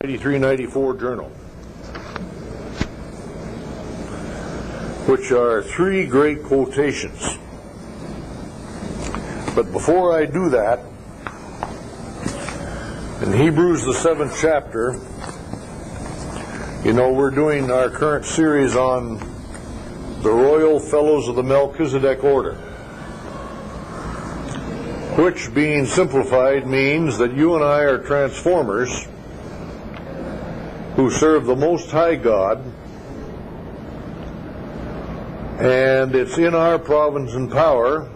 93-94 journal, which are three great quotations. But before I do that, in Hebrews the 7th chapter, you know, we're doing our current series on the Royal Fellows of the Melchizedek Order, which, being simplified, means that you and I are transformers who serve the Most High God, and it's in our province and power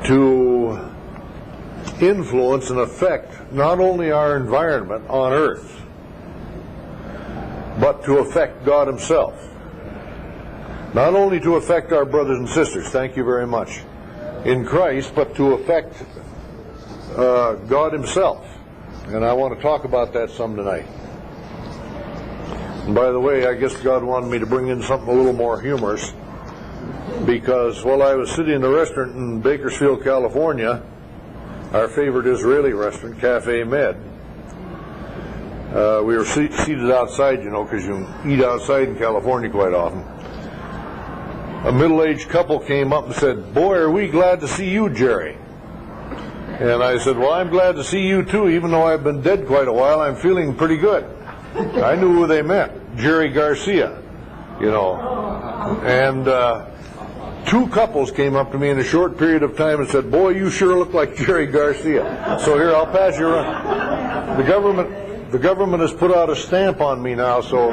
to influence and affect not only our environment on earth, but to affect God Himself. Not only to affect our brothers and sisters, thank you very much, in Christ, but to affect God Himself. And I want to talk about that some tonight. And by the way, I guess God wanted me to bring in something a little more humorous, because while I was sitting in a restaurant in Bakersfield, California, our favorite Israeli restaurant, Cafe Med, we were seated outside, you know, because you eat outside in California quite often. A middle-aged couple came up and said, "Boy, are we glad to see you, Jerry." And I said, "Well, I'm glad to see you too, even though I've been dead quite a while, I'm feeling pretty good." I knew who they meant, Jerry Garcia, you know. And two couples came up to me in a short period of time and said, "Boy, you sure look like Jerry Garcia." So here, I'll pass you around. The government has put out a stamp on me now, so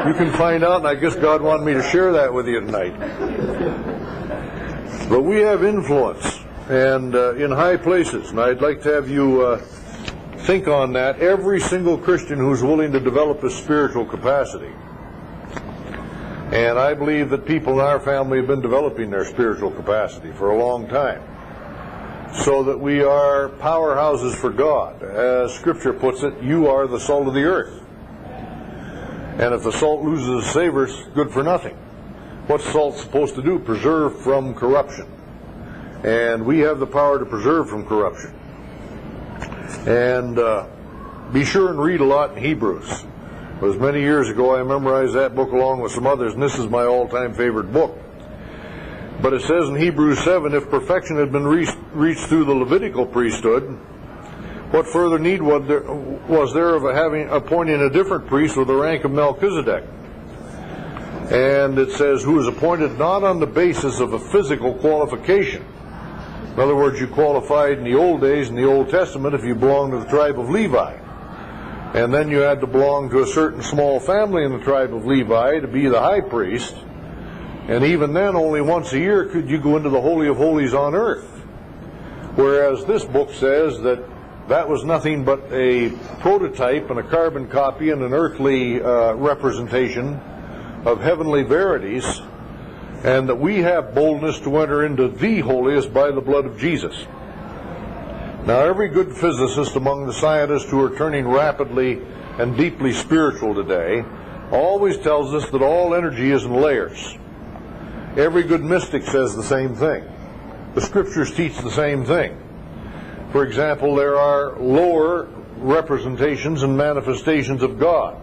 you can find out, and I guess God wanted me to share that with you tonight. But we have influence, and in high places, and I'd like to have you think on that. Every single Christian who's willing to develop his spiritual capacity. And I believe that people in our family have been developing their spiritual capacity for a long time, so that we are powerhouses for God. As Scripture puts it, you are the salt of the earth. And if the salt loses its savor, it's good for nothing. What's salt supposed to do? Preserve from corruption. And we have the power to preserve from corruption. And be sure and read a lot in Hebrews. It was many years ago I memorized that book along with some others, and this is my all-time favorite book. But it says in Hebrews 7, if perfection had been reached through the Levitical priesthood, what further need was there of appointing a different priest with the rank of Melchizedek? And it says, who is appointed not on the basis of a physical qualification. In other words, you qualified in the old days, in the Old Testament, if you belonged to the tribe of Levi. And then you had to belong to a certain small family in the tribe of Levi to be the high priest. And even then, only once a year could you go into the Holy of Holies on earth. Whereas this book says that that was nothing but a prototype and a carbon copy and an earthly representation of heavenly verities, and that we have boldness to enter into the holiest by the blood of Jesus. Now, every good physicist among the scientists who are turning rapidly and deeply spiritual today always tells us that all energy is in layers. Every good mystic says the same thing. The Scriptures teach the same thing. For example, there are lower representations and manifestations of God,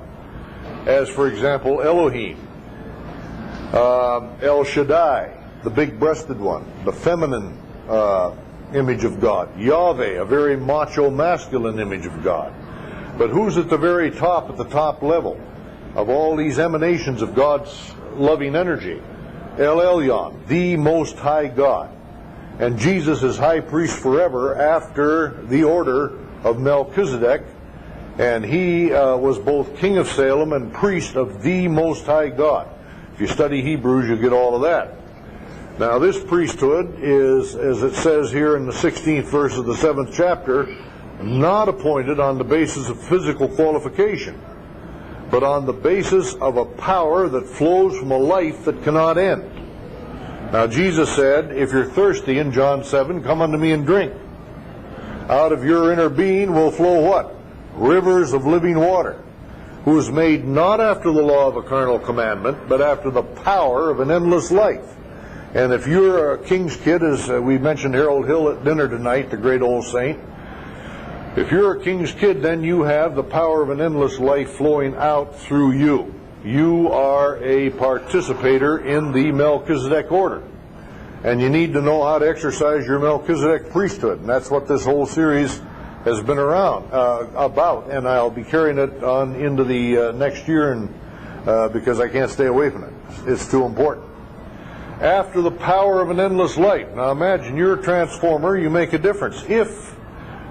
as, for example, Elohim, El Shaddai, the big-breasted one, the feminine image of God, Yahweh, a very macho, masculine image of God. But who's at the very top, at the top level of all these emanations of God's loving energy? El Elyon, the Most High God. And Jesus is high priest forever after the order of Melchizedek, and he was both king of Salem and priest of the Most High God. If you study Hebrews, you get all of that. Now, this priesthood is, as it says here in the 16th verse of the 7th chapter, not appointed on the basis of physical qualification, but on the basis of a power that flows from a life that cannot end. Now, Jesus said, if you're thirsty in John 7, come unto me and drink. Out of your inner being will flow what? Rivers of living water. Who is made not after the law of a carnal commandment, but after the power of an endless life. And if you're a king's kid, as we mentioned Harold Hill at dinner tonight, the great old saint, If you're a king's kid, then you have the power of an endless life flowing out through you. You are a participator in the Melchizedek order. And you need to know how to exercise your Melchizedek priesthood. And that's what this whole series has been about. And I'll be carrying it on into the next year, and because I can't stay away from it. It's too important. After the power of an endless life. Now imagine you're a transformer. You make a difference if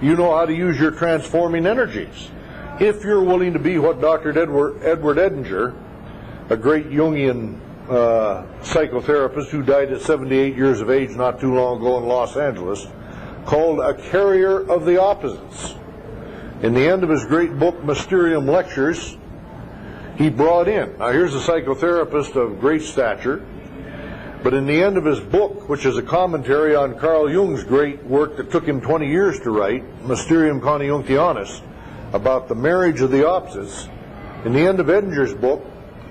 you know how to use your transforming energies. If you're willing to be what Dr. Edward Edinger, a great Jungian psychotherapist who died at 78 years of age not too long ago in Los Angeles, called a carrier of the opposites. In the end of his great book, Mysterium Lectures, he brought in, now here's a psychotherapist of great stature, but in the end of his book, which is a commentary on Carl Jung's great work that took him 20 years to write, Mysterium Conjunctionis, about the marriage of the opposites, in the end of Edinger's book,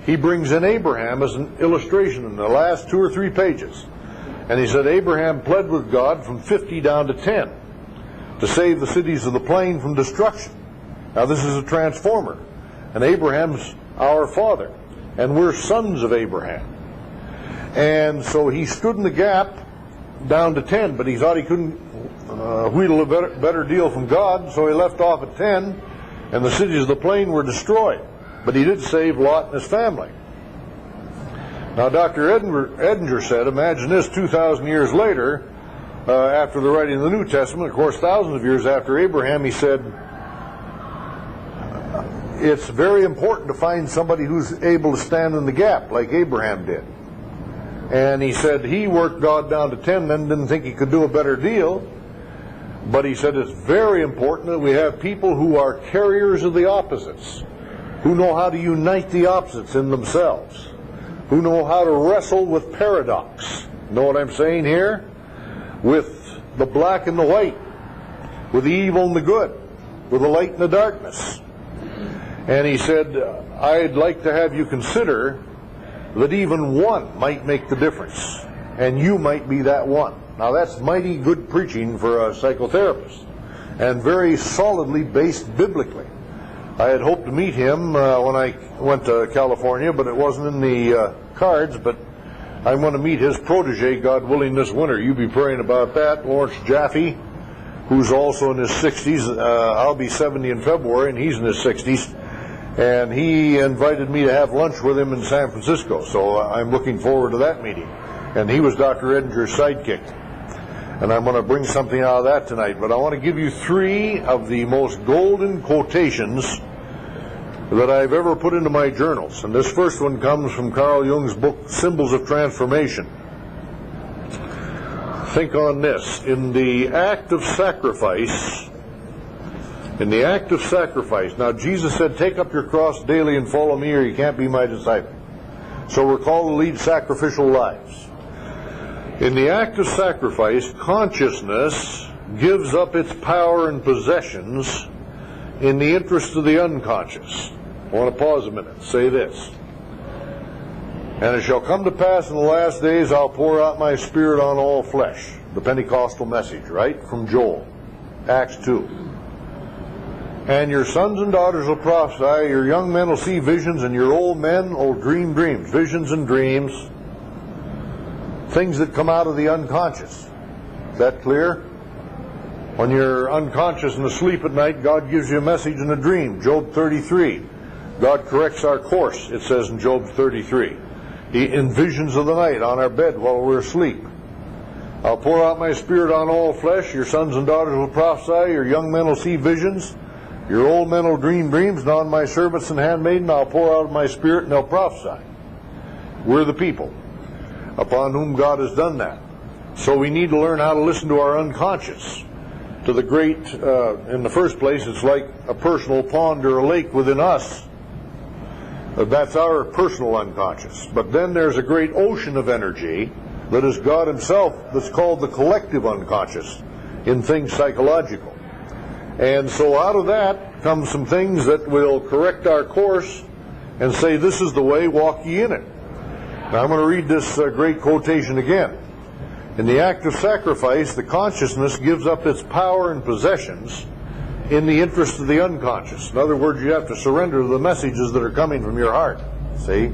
he brings in Abraham as an illustration in the last 2 or 3 pages. And he said Abraham pled with God from 50 down to 10 to save the cities of the plain from destruction. Now this is a transformer. And Abraham's our father. And we're sons of Abraham. And so he stood in the gap down to 10, but he thought he couldn't wheedle a better deal from God, so he left off at 10, and the cities of the plain were destroyed. But he did save Lot and his family. Now Dr. Edinger said, imagine this 2,000 years later, after the writing of the New Testament, of course thousands of years after Abraham, he said, it's very important to find somebody who's able to stand in the gap like Abraham did. And he said he worked God down to 10, then didn't think he could do a better deal. But he said it's very important that we have people who are carriers of the opposites, who know how to unite the opposites in themselves, who know how to wrestle with paradox. Know what I'm saying here? With the black and the white, with the evil and the good, with the light and the darkness. And he said, I'd like to have you consider that even one might make the difference, and you might be that one. Now that's mighty good preaching for a psychotherapist, and very solidly based biblically. I had hoped to meet him when I went to California, but it wasn't in the cards, but I'm going to meet his protege, God willing, this winter. You be praying about that. Lawrence Jaffe, who's also in his 60s. I'll be 70 in February, and he's in his 60s. And he invited me to have lunch with him in San Francisco, so I'm looking forward to that meeting. And he was Dr. Edinger's sidekick. And I'm going to bring something out of that tonight. But I want to give you 3 of the most golden quotations that I've ever put into my journals. And this first one comes from Carl Jung's book, Symbols of Transformation. Think on this. In the act of sacrifice, now Jesus said, take up your cross daily and follow me, or you can't be my disciple. So we're called to lead sacrificial lives. In the act of sacrifice, consciousness gives up its power and possessions in the interest of the unconscious. I want to pause a minute. Say this. And it shall come to pass in the last days, I'll pour out my Spirit on all flesh. The Pentecostal message, right? From Joel. Acts 2. And your sons and daughters will prophesy, your young men will see visions, and your old men will dream dreams. Visions and dreams. Things that come out of the unconscious. Is that clear? When you're unconscious and asleep at night, God gives you a message in a dream. Job 33. God corrects our course, it says in Job 33. In visions of the night on our bed while we're asleep. I'll pour out my Spirit on all flesh. Your sons and daughters will prophesy. Your young men will see visions. Your old men will dream dreams. And on my servants and handmaiden I'll pour out my Spirit, and they'll prophesy. We're the people upon whom God has done that. So we need to learn how to listen to our unconscious. To the great, in the first place, it's like a personal pond or a lake within us. That's our personal unconscious. But then there's a great ocean of energy that is God himself, that's called the collective unconscious in things psychological. And so out of that comes some things that will correct our course and say, this is the way, walk ye in it. Now I'm going to read this great quotation again. In the act of sacrifice, the consciousness gives up its power and possessions in the interest of the unconscious. In other words, you have to surrender to the messages that are coming from your heart. See?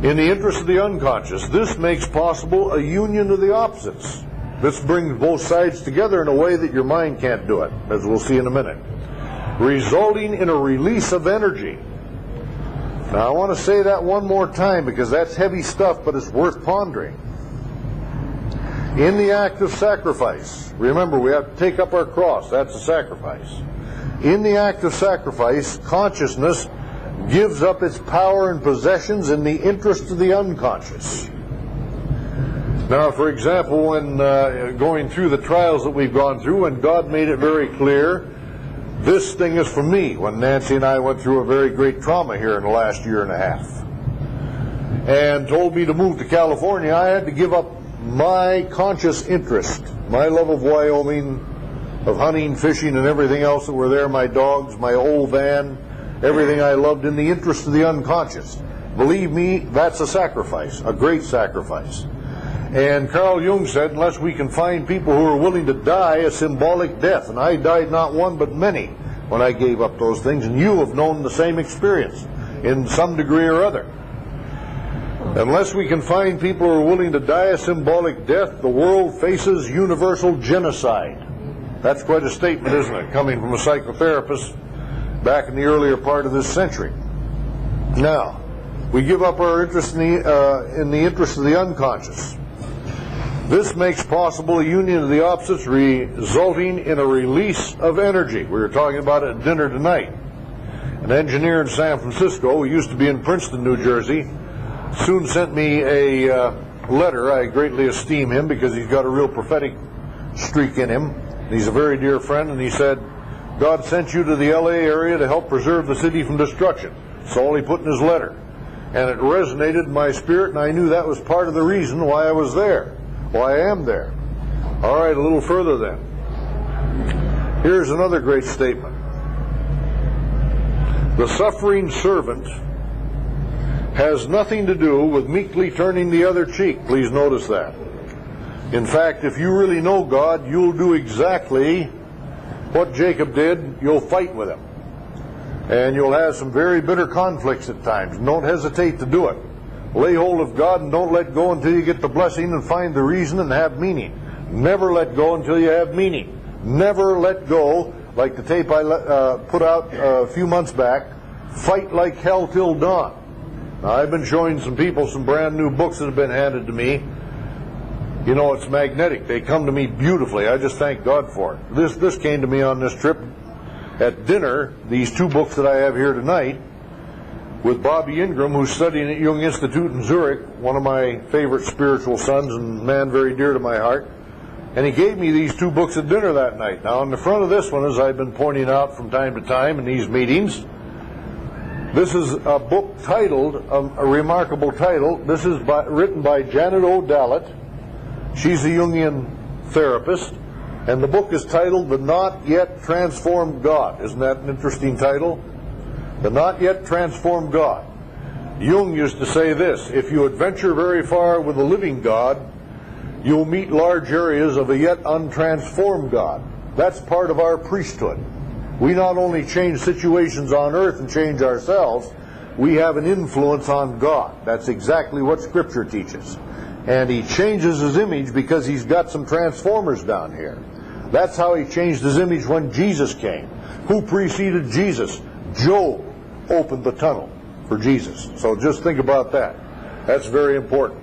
In the interest of the unconscious, this makes possible a union of the opposites. This brings both sides together in a way that your mind can't do it, as we'll see in a minute, resulting in a release of energy. Now, I want to say that one more time because that's heavy stuff, but it's worth pondering. In the act of sacrifice, remember, we have to take up our cross. That's a sacrifice. In the act of sacrifice, consciousness gives up its power and possessions in the interest of the unconscious. Now, for example, when going through the trials that we've gone through, and God made it very clear, this thing is for me. When Nancy and I went through a very great trauma here in the last year and a half, and told me to move to California, I had to give up my conscious interest, my love of Wyoming, of hunting, fishing, and everything else that were there, my dogs, my old van, everything I loved, in the interest of the unconscious. Believe me, that's a sacrifice, a great sacrifice. And Carl Jung said, unless we can find people who are willing to die a symbolic death, and I died not one but many when I gave up those things, and you have known the same experience in some degree or other. Unless we can find people who are willing to die a symbolic death, the world faces universal genocide. That's quite a statement, isn't it, coming from a psychotherapist back in the earlier part of this century. Now, we give up our interest in the interest of the unconscious. This makes possible a union of the opposites, resulting in a release of energy. We were talking about it at dinner tonight. An engineer in San Francisco, who used to be in Princeton, New Jersey, soon sent me a letter. I greatly esteem him because he's got a real prophetic streak in him. He's a very dear friend, and he said, God sent you to the LA area to help preserve the city from destruction. That's all he put in his letter. And it resonated in my spirit, and I knew that was part of the reason why I was there, why I am there. All right, a little further then. Here's another great statement. The suffering servant has nothing to do with meekly turning the other cheek. Please notice that. In fact, if you really know God, you'll do exactly what Jacob did. You'll fight with him. And you'll have some very bitter conflicts at times. Don't hesitate to do it. Lay hold of God and don't let go until you get the blessing and find the reason and have meaning. Never let go until you have meaning. Never let go, like the tape I put out a few months back, Fight Like Hell Till Dawn. Now, I've been showing some people some brand new books that have been handed to me. You know, it's magnetic. They come to me beautifully. I just thank God for it. This came to me on this trip at dinner, these two books that I have here tonight, with Bobby Ingram, who's studying at Jung Institute in Zurich, one of my favorite spiritual sons and man very dear to my heart. And he gave me these two books at dinner that night. Now, on the front of this one, as I've been pointing out from time to time in these meetings, this is a book titled, a remarkable title. This is written by Janet O. Dallatt. She's a Jungian therapist. And the book is titled The Not Yet Transformed God. Isn't that an interesting title? The Not Yet Transformed God. Jung used to say this: if you adventure very far with a living God, you'll meet large areas of a yet untransformed God. That's part of our priesthood. We not only change situations on earth and change ourselves, we have an influence on God. That's exactly what Scripture teaches. And he changes his image because he's got some transformers down here. That's how he changed his image when Jesus came. Who preceded Jesus? Job opened the tunnel for Jesus. So just think about that. That's very important.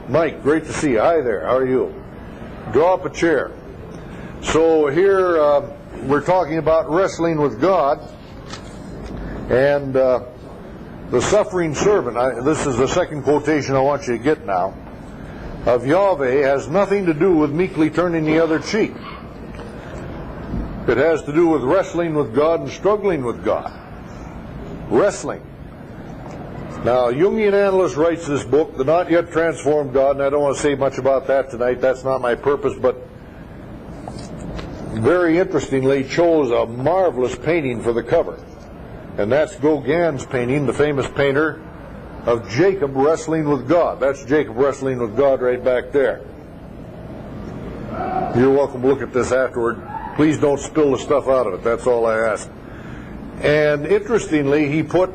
Mike, great to see you. Hi there. How are you? Draw up a chair. So here we're talking about wrestling with God, and the suffering servant. This is the second quotation I want you to get now. Of Yahweh has nothing to do with meekly turning the other cheek. It has to do with wrestling with God and struggling with God. Wrestling. Now, Jungian analyst writes this book, The Not Yet Transformed God, and I don't want to say much about that tonight. That's not my purpose, but very interestingly chose a marvelous painting for the cover. And that's Gauguin's painting, the famous painter of Jacob wrestling with God. That's Jacob wrestling with God right back there. You're welcome to look at this afterward. Please don't spill the stuff out of it. That's all I ask. And interestingly, he put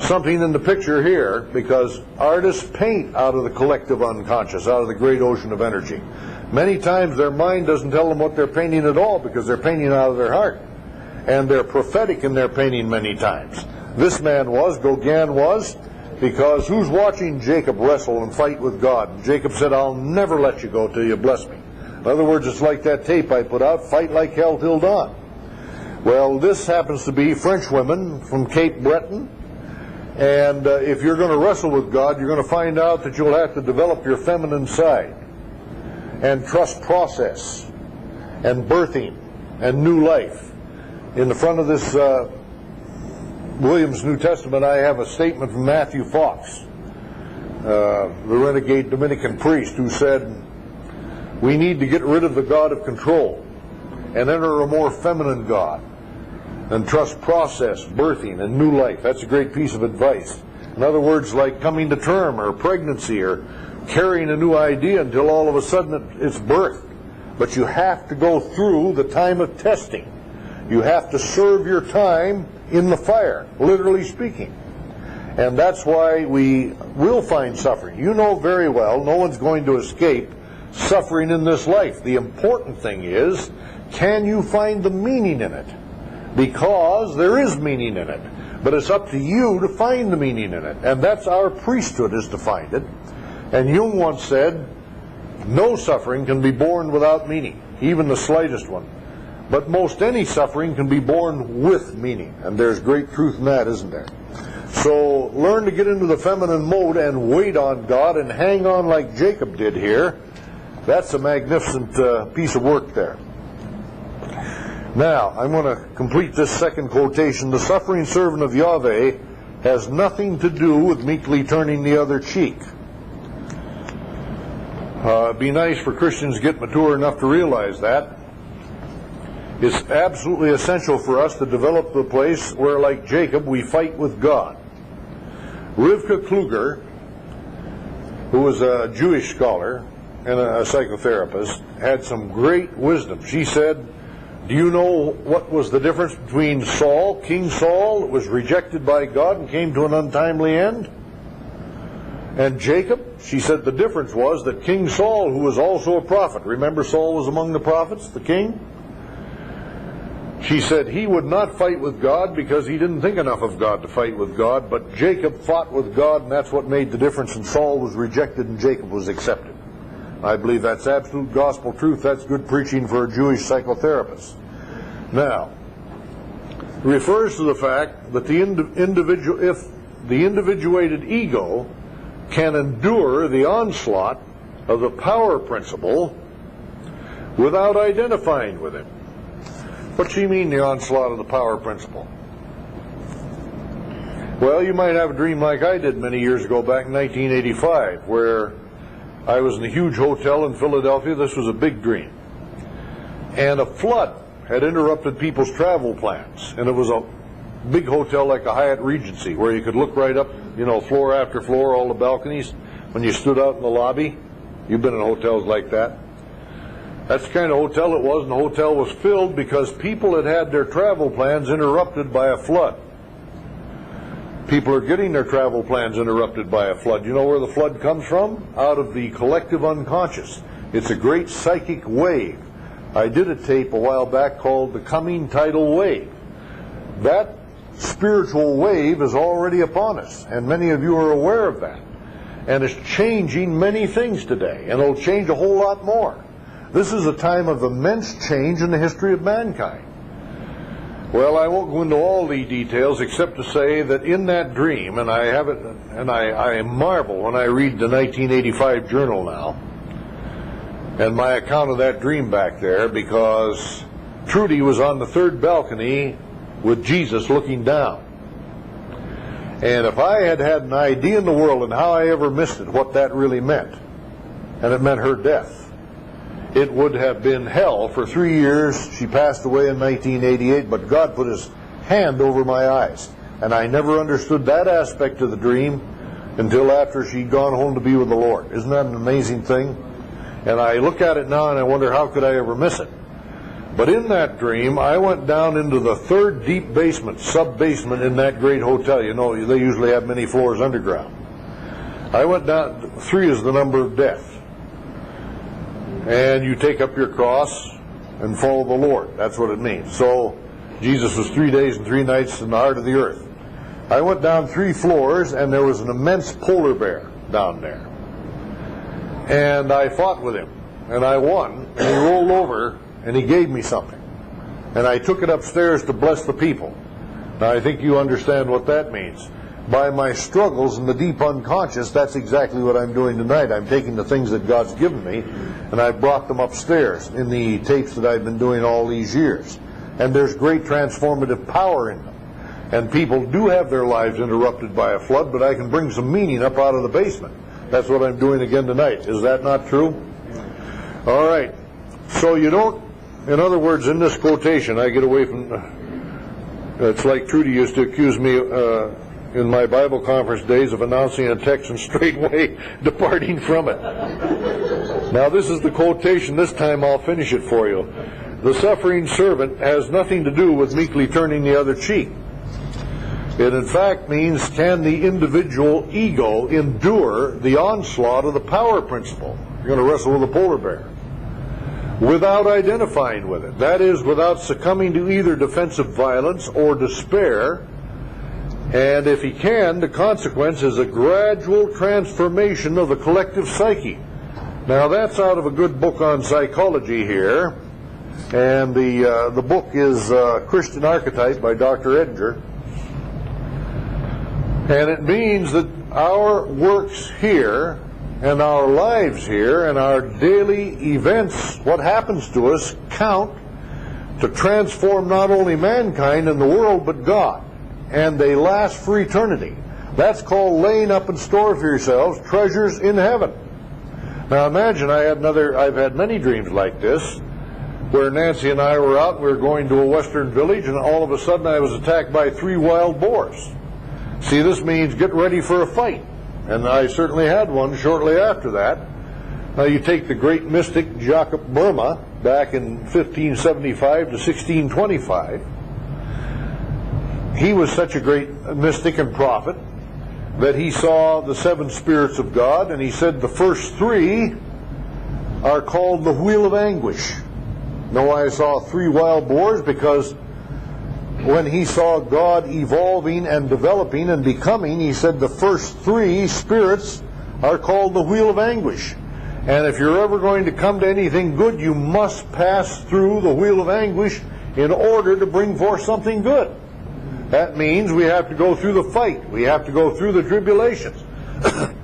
something in the picture here, because artists paint out of the collective unconscious, out of the great ocean of energy. Many times their mind doesn't tell them what they're painting at all, because they're painting out of their heart. And they're prophetic in their painting many times. This man was, Gauguin was, because who's watching Jacob wrestle and fight with God? Jacob said, I'll never let you go till you bless me. In other words, it's like that tape I put out, fight like hell till dawn. Well, this happens to be French women from Cape Breton. And if you're going to wrestle with God, you're going to find out that you'll have to develop your feminine side and trust process and birthing and new life. In the front of this Williams New Testament, I have a statement from Matthew Fox, the renegade Dominican priest, who said, we need to get rid of the God of control and enter a more feminine God and trust process, birthing, and new life. That's a great piece of advice. In other words, like coming to term or pregnancy or carrying a new idea until all of a sudden it's birthed. But you have to go through the time of testing. You have to serve your time in the fire, literally speaking. And that's why we will find suffering. You know very well no one's going to escape suffering in this life. The important thing is, can you find the meaning in it? Because there is meaning in it. But it's up to you to find the meaning in it. And that's our priesthood, is to find it. And Jung once said, no suffering can be borne without meaning, even the slightest one. But most any suffering can be borne with meaning. And there's great truth in that, isn't there? So learn to get into the feminine mode and wait on God and hang on like Jacob did here. That's a magnificent piece of work there. Now, I'm going to complete this second quotation. The suffering servant of Yahweh has nothing to do with meekly turning the other cheek. It'd be nice for Christians to get mature enough to realize that. It's absolutely essential for us to develop the place where, like Jacob, we fight with God. Rivka Kluger, who was a Jewish scholar and a psychotherapist, had some great wisdom. She said, do you know what was the difference between Saul, King Saul, that was rejected by God and came to an untimely end, and Jacob? She said the difference was that King Saul, who was also a prophet, remember Saul was among the prophets, the king? She said he would not fight with God because he didn't think enough of God to fight with God, but Jacob fought with God, and that's what made the difference, and Saul was rejected and Jacob was accepted. I believe that's absolute gospel truth. That's good preaching for a Jewish psychotherapist. Now, it refers to the fact that if the individuated ego can endure the onslaught of the power principle without identifying with him. What do you mean, the onslaught of the power principle? Well, you might have a dream like I did many years ago, back in 1985, where I was in a huge hotel in Philadelphia. This was a big dream. And a flood had interrupted people's travel plans. And it was a big hotel like a Hyatt Regency, where you could look right up, you know, floor after floor, all the balconies. When you stood out in the lobby, you've been in hotels like that. That's the kind of hotel it was, and the hotel was filled because people had had their travel plans interrupted by a flood. People are getting their travel plans interrupted by a flood. You know where the flood comes from? Out of the collective unconscious. It's a great psychic wave. I did a tape a while back called The Coming Tidal Wave. That spiritual wave is already upon us, and many of you are aware of that. And it's changing many things today, and it'll change a whole lot more. This is a time of immense change in the history of mankind. Well, I won't go into all the details except to say that in that dream, and I have it, and I marvel when I read the 1985 journal now, and my account of that dream back there, because Trudy was on the third balcony with Jesus looking down. And if I had had an idea in the world and how I ever missed it, what that really meant, and it meant her death, it would have been hell for 3 years. She passed away in 1988, but God put his hand over my eyes. And I never understood that aspect of the dream until after she'd gone home to be with the Lord. Isn't that an amazing thing? And I look at it now and I wonder, how could I ever miss it? But in that dream, I went down into the third deep basement, sub-basement in that great hotel. You know, they usually have many floors underground. I went down, 3 is the number of death. And you take up your cross and follow the Lord. That's what it means. So, Jesus was 3 days and 3 nights in the heart of the earth. I went down 3 floors, and there was an immense polar bear down there. And I fought with him, and I won, and he rolled over, and he gave me something. And I took it upstairs to bless the people. Now, I think you understand what that means. By my struggles in the deep unconscious, that's exactly what I'm doing tonight. I'm taking the things that God's given me, and I brought them upstairs in the tapes that I've been doing all these years. And there's great transformative power in them. And people do have their lives interrupted by a flood, but I can bring some meaning up out of the basement. That's what I'm doing again tonight. Is that not true? All right. So you don't, in other words, in this quotation, I get away from, it's like Trudy used to accuse me in my Bible conference days of announcing a text and straightway departing from it. Now this is the quotation. This time I'll finish it for you. The suffering servant has nothing to do with meekly turning the other cheek. It in fact means, can the individual ego endure the onslaught of the power principle? You're going to wrestle with a polar bear. Without identifying with it. That is, without succumbing to either defensive violence or despair. And if he can, the consequence is a gradual transformation of the collective psyche. Now that's out of a good book on psychology here. And the book is Christian Archetype by Dr. Edgar. And it means that our works here and our lives here and our daily events, what happens to us, count to transform not only mankind and the world, but God. And they last for eternity. That's called laying up in store for yourselves treasures in heaven. Now imagine, I've had many dreams like this, where Nancy and I were out, we were going to a western village, and all of a sudden I was attacked by 3 wild boars. See, this means get ready for a fight. And I certainly had one shortly after that. Now you take the great mystic Jacob Burma back in 1575 to 1625. He was such a great mystic and prophet that he saw the 7 spirits of God, and he said the first 3 are called the wheel of anguish. Know why I saw 3 wild boars? Because when he saw God evolving and developing and becoming, he said the first 3 spirits are called the wheel of anguish. And if you're ever going to come to anything good, you must pass through the wheel of anguish in order to bring forth something good. That means we have to go through the fight. We have to go through the tribulations.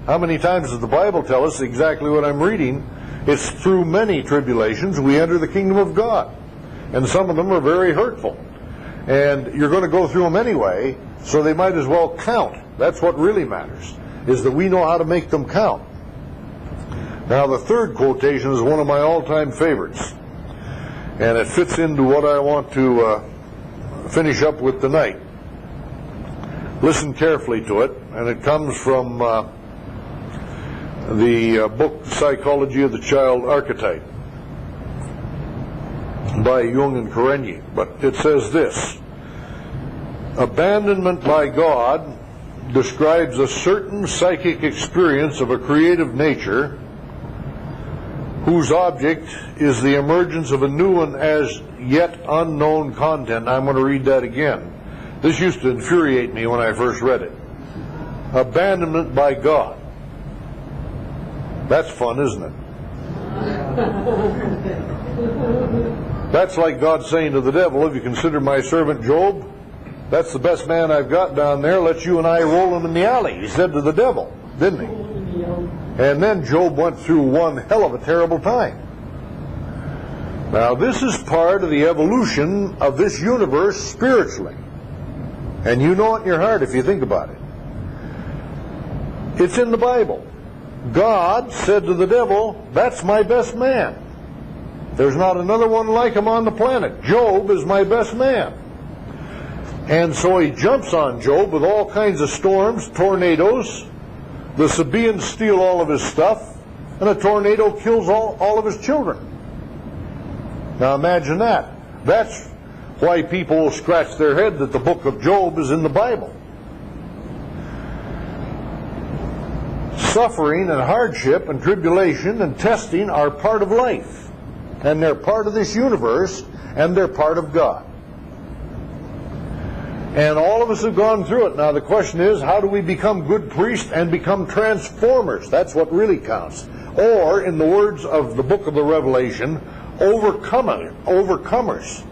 How many times does the Bible tell us exactly what I'm reading? It's through many tribulations we enter the kingdom of God. And some of them are very hurtful. And you're going to go through them anyway, so they might as well count. That's what really matters, is that we know how to make them count. Now the third quotation is one of my all-time favorites. And it fits into what I want to finish up with tonight. Listen carefully to it, and it comes from the book Psychology of the Child Archetype by Jung and Karenyi. But it says this: abandonment by God describes a certain psychic experience of a creative nature whose object is the emergence of a new and as yet unknown content. I'm going to read that again. This used to infuriate me when I first read it. Abandonment by God. That's fun, isn't it? That's like God saying to the devil, have you considered my servant Job? That's the best man I've got down there. Let you and I roll him in the alley, he said to the devil, didn't he? And then Job went through one hell of a terrible time. Now this is part of the evolution of this universe spiritually. And you know it in your heart if you think about it. It's in the Bible. God said to the devil, that's my best man. There's not another one like him on the planet. Job is my best man. And so he jumps on Job with all kinds of storms, tornadoes. The Sabaeans steal all of his stuff, and a tornado kills all of his children. Now imagine that. That's why people scratch their head that the book of Job is in the Bible. Suffering and hardship and tribulation and testing are part of life. And they're part of this universe, and they're part of God. And all of us have gone through it. Now the question is, how do we become good priests and become transformers? That's what really counts. Or, in the words of the book of the Revelation, overcomers.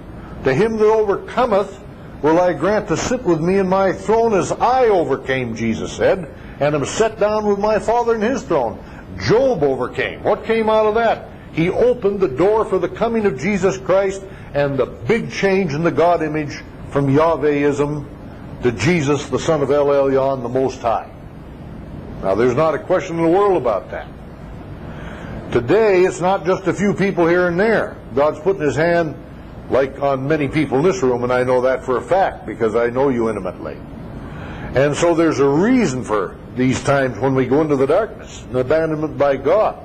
To him that overcometh will I grant to sit with me in my throne as I overcame, Jesus said, and am set down with my Father in his throne. Job overcame. What came out of that? He opened the door for the coming of Jesus Christ and the big change in the God image from Yahwehism to Jesus, the Son of El Elyon, the Most High. Now, there's not a question in the world about that. Today, it's not just a few people here and there. God's putting his hand, like on many people in this room, and I know that for a fact because I know you intimately. And so there's a reason for these times when we go into the darkness and abandonment by God.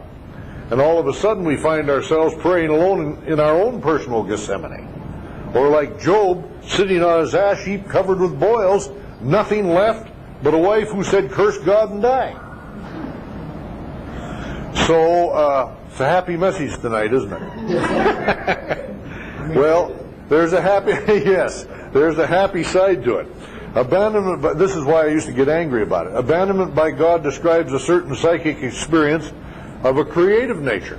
And all of a sudden we find ourselves praying alone in our own personal Gethsemane. Or like Job, sitting on his ash heap covered with boils, nothing left but a wife who said, curse God and die. So, it's a happy message tonight, isn't it? Well, there's a happy, yes, there's a happy side to it. Abandonment, this is why I used to get angry about it. Abandonment by God describes a certain psychic experience of a creative nature,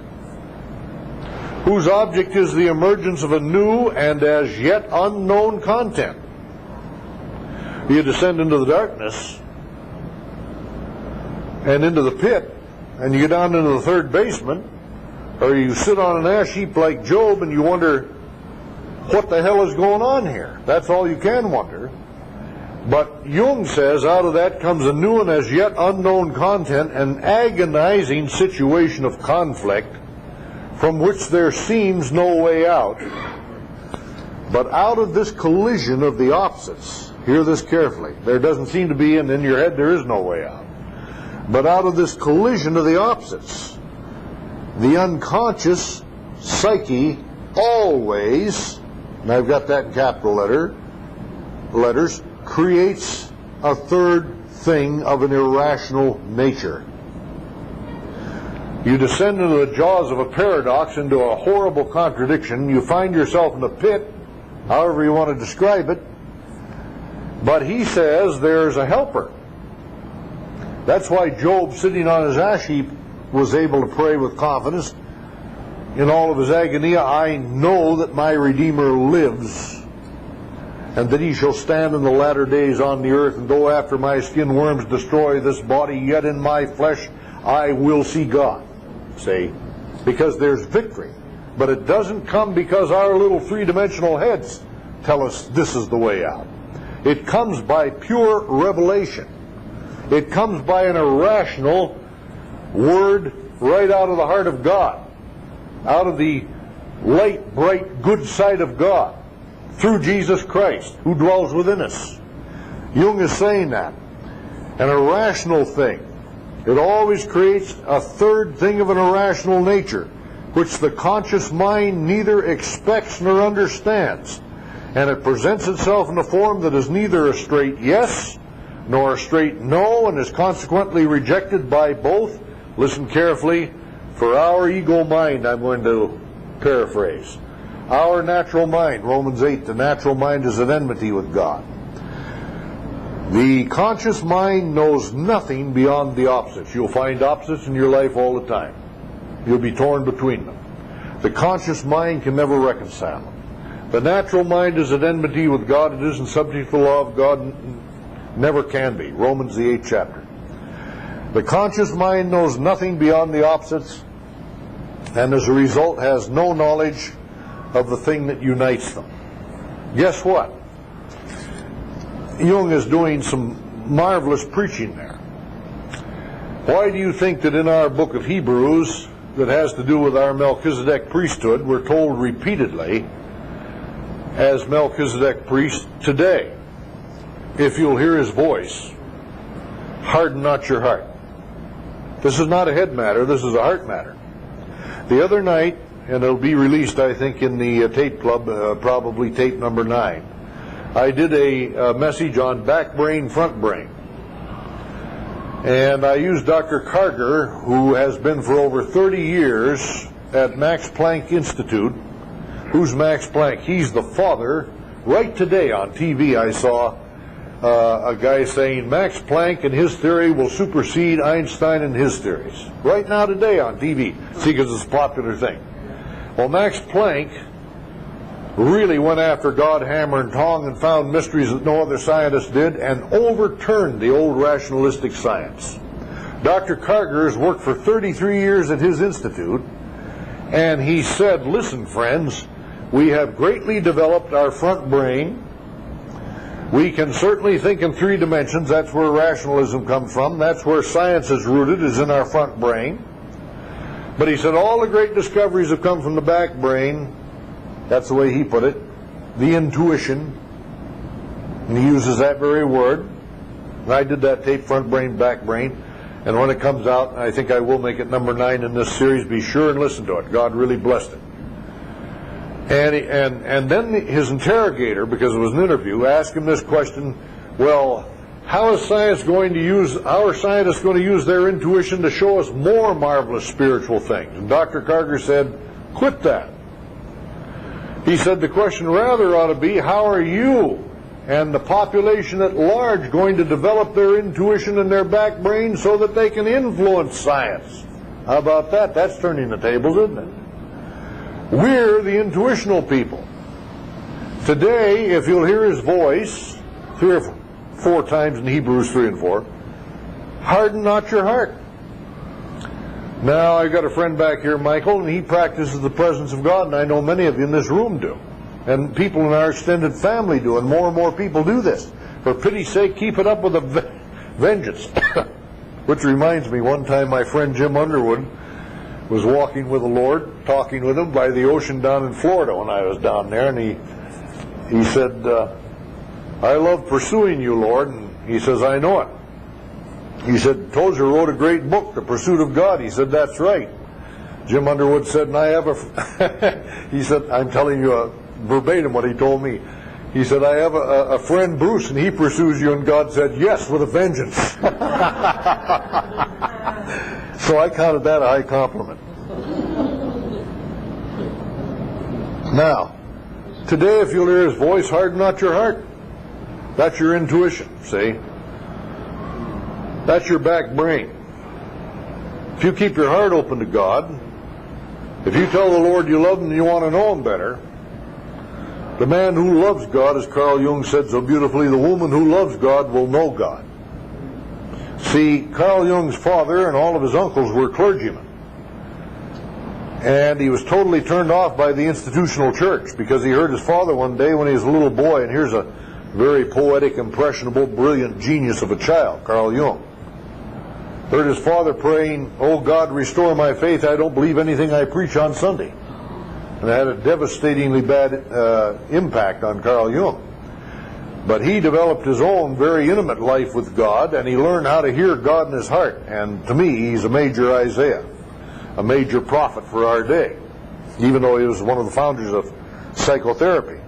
whose object is the emergence of a new and as yet unknown content. You descend into the darkness and into the pit, and you get down into the third basement, or you sit on an ash heap like Job and you wonder, what the hell is going on here? That's all you can wonder. But Jung says out of that comes a new and as yet unknown content, an agonizing situation of conflict from which there seems no way out. But out of this collision of the opposites, hear this carefully, there doesn't seem to be, and in your head there is no way out. But out of this collision of the opposites, the unconscious psyche always, and I've got that in capital letters, creates a third thing of an irrational nature. You descend into the jaws of a paradox, into a horrible contradiction. You find yourself in a pit, however you want to describe it. But he says there's a helper. That's why Job, sitting on his ash heap, was able to pray with confidence. In all of his agony, I know that my Redeemer lives, and that he shall stand in the latter days on the earth, and though after my skin worms destroy this body, yet in my flesh I will see God. See? Because there's victory. But it doesn't come because our little three-dimensional heads tell us this is the way out. It comes by pure revelation. It comes by an irrational word right out of the heart of God, out of the light, bright, good side of God, through Jesus Christ, who dwells within us. Jung is saying that. An irrational thing. It always creates a third thing of an irrational nature, which the conscious mind neither expects nor understands. And it presents itself in a form that is neither a straight yes nor a straight no, and is consequently rejected by both. Listen carefully. For our ego mind, I'm going to paraphrase. Our natural mind, Romans 8, the natural mind is at enmity with God. The conscious mind knows nothing beyond the opposites. You'll find opposites in your life all the time. You'll be torn between them. The conscious mind can never reconcile them. The natural mind is at enmity with God. It isn't subject to the law of God. Never can be. Romans the 8th chapter. The conscious mind knows nothing beyond the opposites, and as a result has no knowledge of the thing that unites them. Guess what? Jung is doing some marvelous preaching there. Why do you think that in our book of Hebrews, that has to do with our Melchizedek priesthood, we're told repeatedly, as Melchizedek priest today, if you'll hear his voice, harden not your heart. This is not a head matter, this is a heart matter. The other night, and it'll be released, I think, in the tape club, probably tape number 9. I did a message on back brain, front brain. And I used Dr. Karger, who has been for over 30 years at Max Planck Institute. Who's Max Planck? He's the father. Right today on TV I saw a guy saying Max Planck and his theory will supersede Einstein and his theories. Right now today on TV. See, because it's a popular thing. Well, Max Planck really went after God, hammer and tong, and found mysteries that no other scientist did, and overturned the old rationalistic science. Dr. Karger has worked for 33 years at his institute, and he said, listen, friends, we have greatly developed our front brain. We can certainly think in 3 dimensions. That's where rationalism comes from. That's where science is rooted, is in our front brain. But he said all the great discoveries have come from the back brain. That's the way he put it. The intuition. And he uses that very word. And I did that tape, front brain, back brain. And when it comes out, I think I will make it number 9 in this series, be sure and listen to it. God really blessed it. And then his interrogator, because it was an interview, asked him this question, well, how is science going to use, how are scientists going to use their intuition to show us more marvelous spiritual things? And Dr. Karger said, quit that. He said the question rather ought to be, how are you and the population at large going to develop their intuition in their back brain so that they can influence science? How about that? That's turning the tables, isn't it? We're the intuitional people. Today, if you'll hear his voice 3 or 4 times in Hebrews 3 and 4, harden not your heart. Now, I got a friend back here, Michael, and he practices the presence of God, and I know many of you in this room do. And people in our extended family do, and more people do this. For pity's sake, keep it up with a vengeance. Which reminds me, one time my friend Jim Underwood was walking with the Lord, talking with him by the ocean down in Florida when I was down there, and he said, I love pursuing you, Lord, and he says, I know it. He said, Tozer wrote a great book, The Pursuit of God. He said, that's right. Jim Underwood said, and I have he said, I'm telling you verbatim what he told me. He said, I have a friend, Bruce, and he pursues you, and God said, yes, with a vengeance. So I counted that a high compliment. Now, today, if you'll hear his voice, harden not your heart. That's your intuition, see? That's your back brain. If you keep your heart open to God, if you tell the Lord you love him and you want to know him better, the man who loves God, as Carl Jung said so beautifully, the woman who loves God will know God. See, Carl Jung's father and all of his uncles were clergymen. And he was totally turned off by the institutional church because he heard his father one day when he was a little boy, and here's a very poetic, impressionable, brilliant genius of a child, Carl Jung. Heard his father praying, oh God, restore my faith, I don't believe anything I preach on Sunday. And it had a devastatingly bad impact on Carl Jung. But he developed his own very intimate life with God, and he learned how to hear God in his heart. And to me, he's a major Isaiah, a major prophet for our day, even though he was one of the founders of psychotherapy.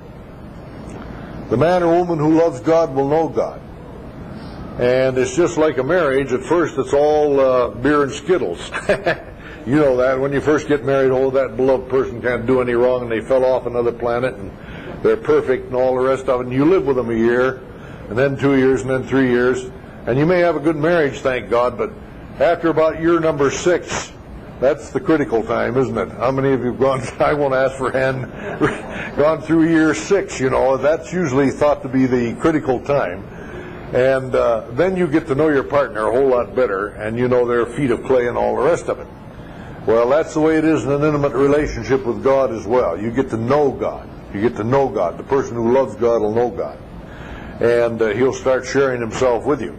The man or woman who loves God will know God. And it's just like a marriage. At first, it's all beer and Skittles. You know that. When you first get married, oh, that beloved person can't do any wrong, and they fell off another planet, and they're perfect, and all the rest of it. And you live with them a year, and then 2 years, and then 3 years. And you may have a good marriage, thank God, but after about year number 6, that's the critical time, isn't it? How many of you have gone, I won't ask for hand, gone through year 6, you know? That's usually thought to be the critical time. And then you get to know your partner a whole lot better, and you know their feet of clay and all the rest of it. Well, that's the way it is in an intimate relationship with God as well. You get to know God. You get to know God. The person who loves God will know God. And he'll start sharing himself with you.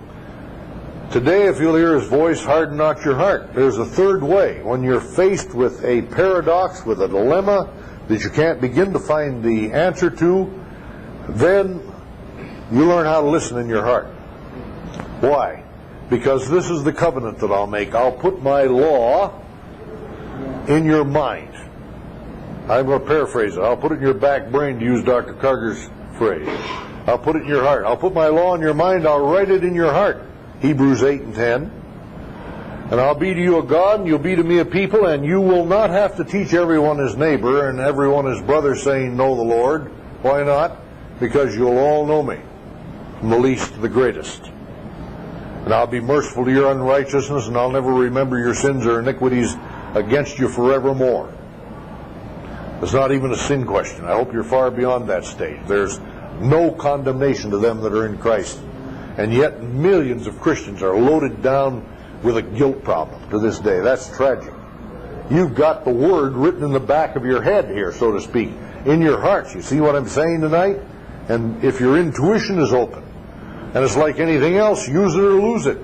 Today, if you'll hear his voice, harden not your heart. There's a third way. When you're faced with a paradox, with a dilemma that you can't begin to find the answer to, then you learn how to listen in your heart. Why? Because this is the covenant that I'll make. I'll put my law in your mind. I'm going to paraphrase it. I'll put it in your back brain, to use Dr. Carter's phrase. I'll put it in your heart. I'll put my law in your mind. I'll write it in your heart. Hebrews 8 and 10. And I'll be to you a God, and you'll be to me a people, and you will not have to teach everyone his neighbor and everyone his brother, saying, know the Lord. Why not? Because you'll all know me, from the least to the greatest. And I'll be merciful to your unrighteousness, and I'll never remember your sins or iniquities against you forevermore. It's not even a sin question. I hope you're far beyond that stage. There's no condemnation to them that are in Christ. And yet millions of Christians are loaded down with a guilt problem to this day. That's tragic. You've got the Word written in the back of your head here, so to speak, in your hearts. You see what I'm saying tonight? And if your intuition is open, and it's like anything else, use it or lose it.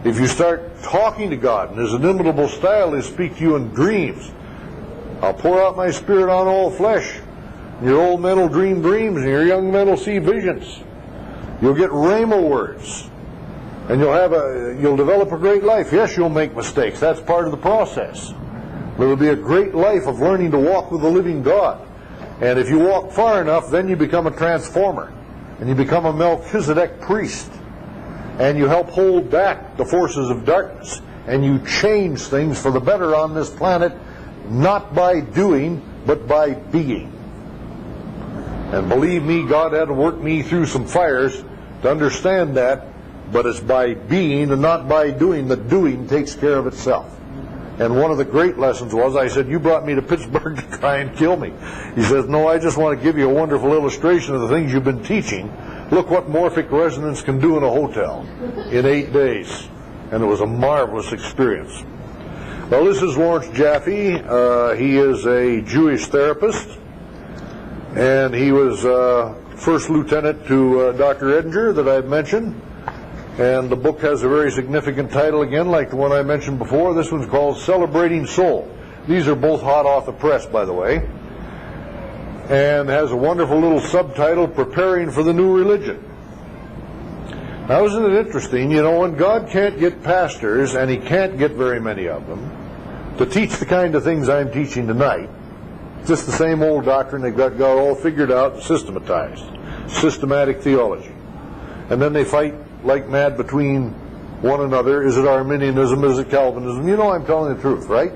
If you start talking to God in His inimitable style, He'll speak to you in dreams. I'll pour out my Spirit on all flesh. Your old men will dream dreams, and your young men will see visions. You'll get rhema words. And you'll develop a great life. Yes, you'll make mistakes. That's part of the process. But it'll be a great life of learning to walk with the living God. And if you walk far enough, then you become a transformer. And you become a Melchizedek priest. And you help hold back the forces of darkness. And you change things for the better on this planet, not by doing, but by being. And believe me, God had to work me through some fires to understand that. But it's by being and not by doing. The doing takes care of itself. And one of the great lessons was, I said, you brought me to Pittsburgh to try and kill me. He says, no, I just want to give you a wonderful illustration of the things you've been teaching. Look what morphic resonance can do in a hotel in 8 days. And it was a marvelous experience. Well, this is Lawrence Jaffe. He is a Jewish therapist. And he was first lieutenant to Dr. Edinger that I've mentioned. And the book has a very significant title again, like the one I mentioned before. This one's called Celebrating Soul. These are both hot off the press, by the way. And has a wonderful little subtitle, Preparing for the New Religion. Now, isn't it interesting, you know, when God can't get pastors, and He can't get very many of them, to teach the kind of things I'm teaching tonight, just the same old doctrine they've got all figured out and systematized. Systematic theology. And then they fight like mad between one another. Is it Arminianism? Is it Calvinism? You know I'm telling the truth, right?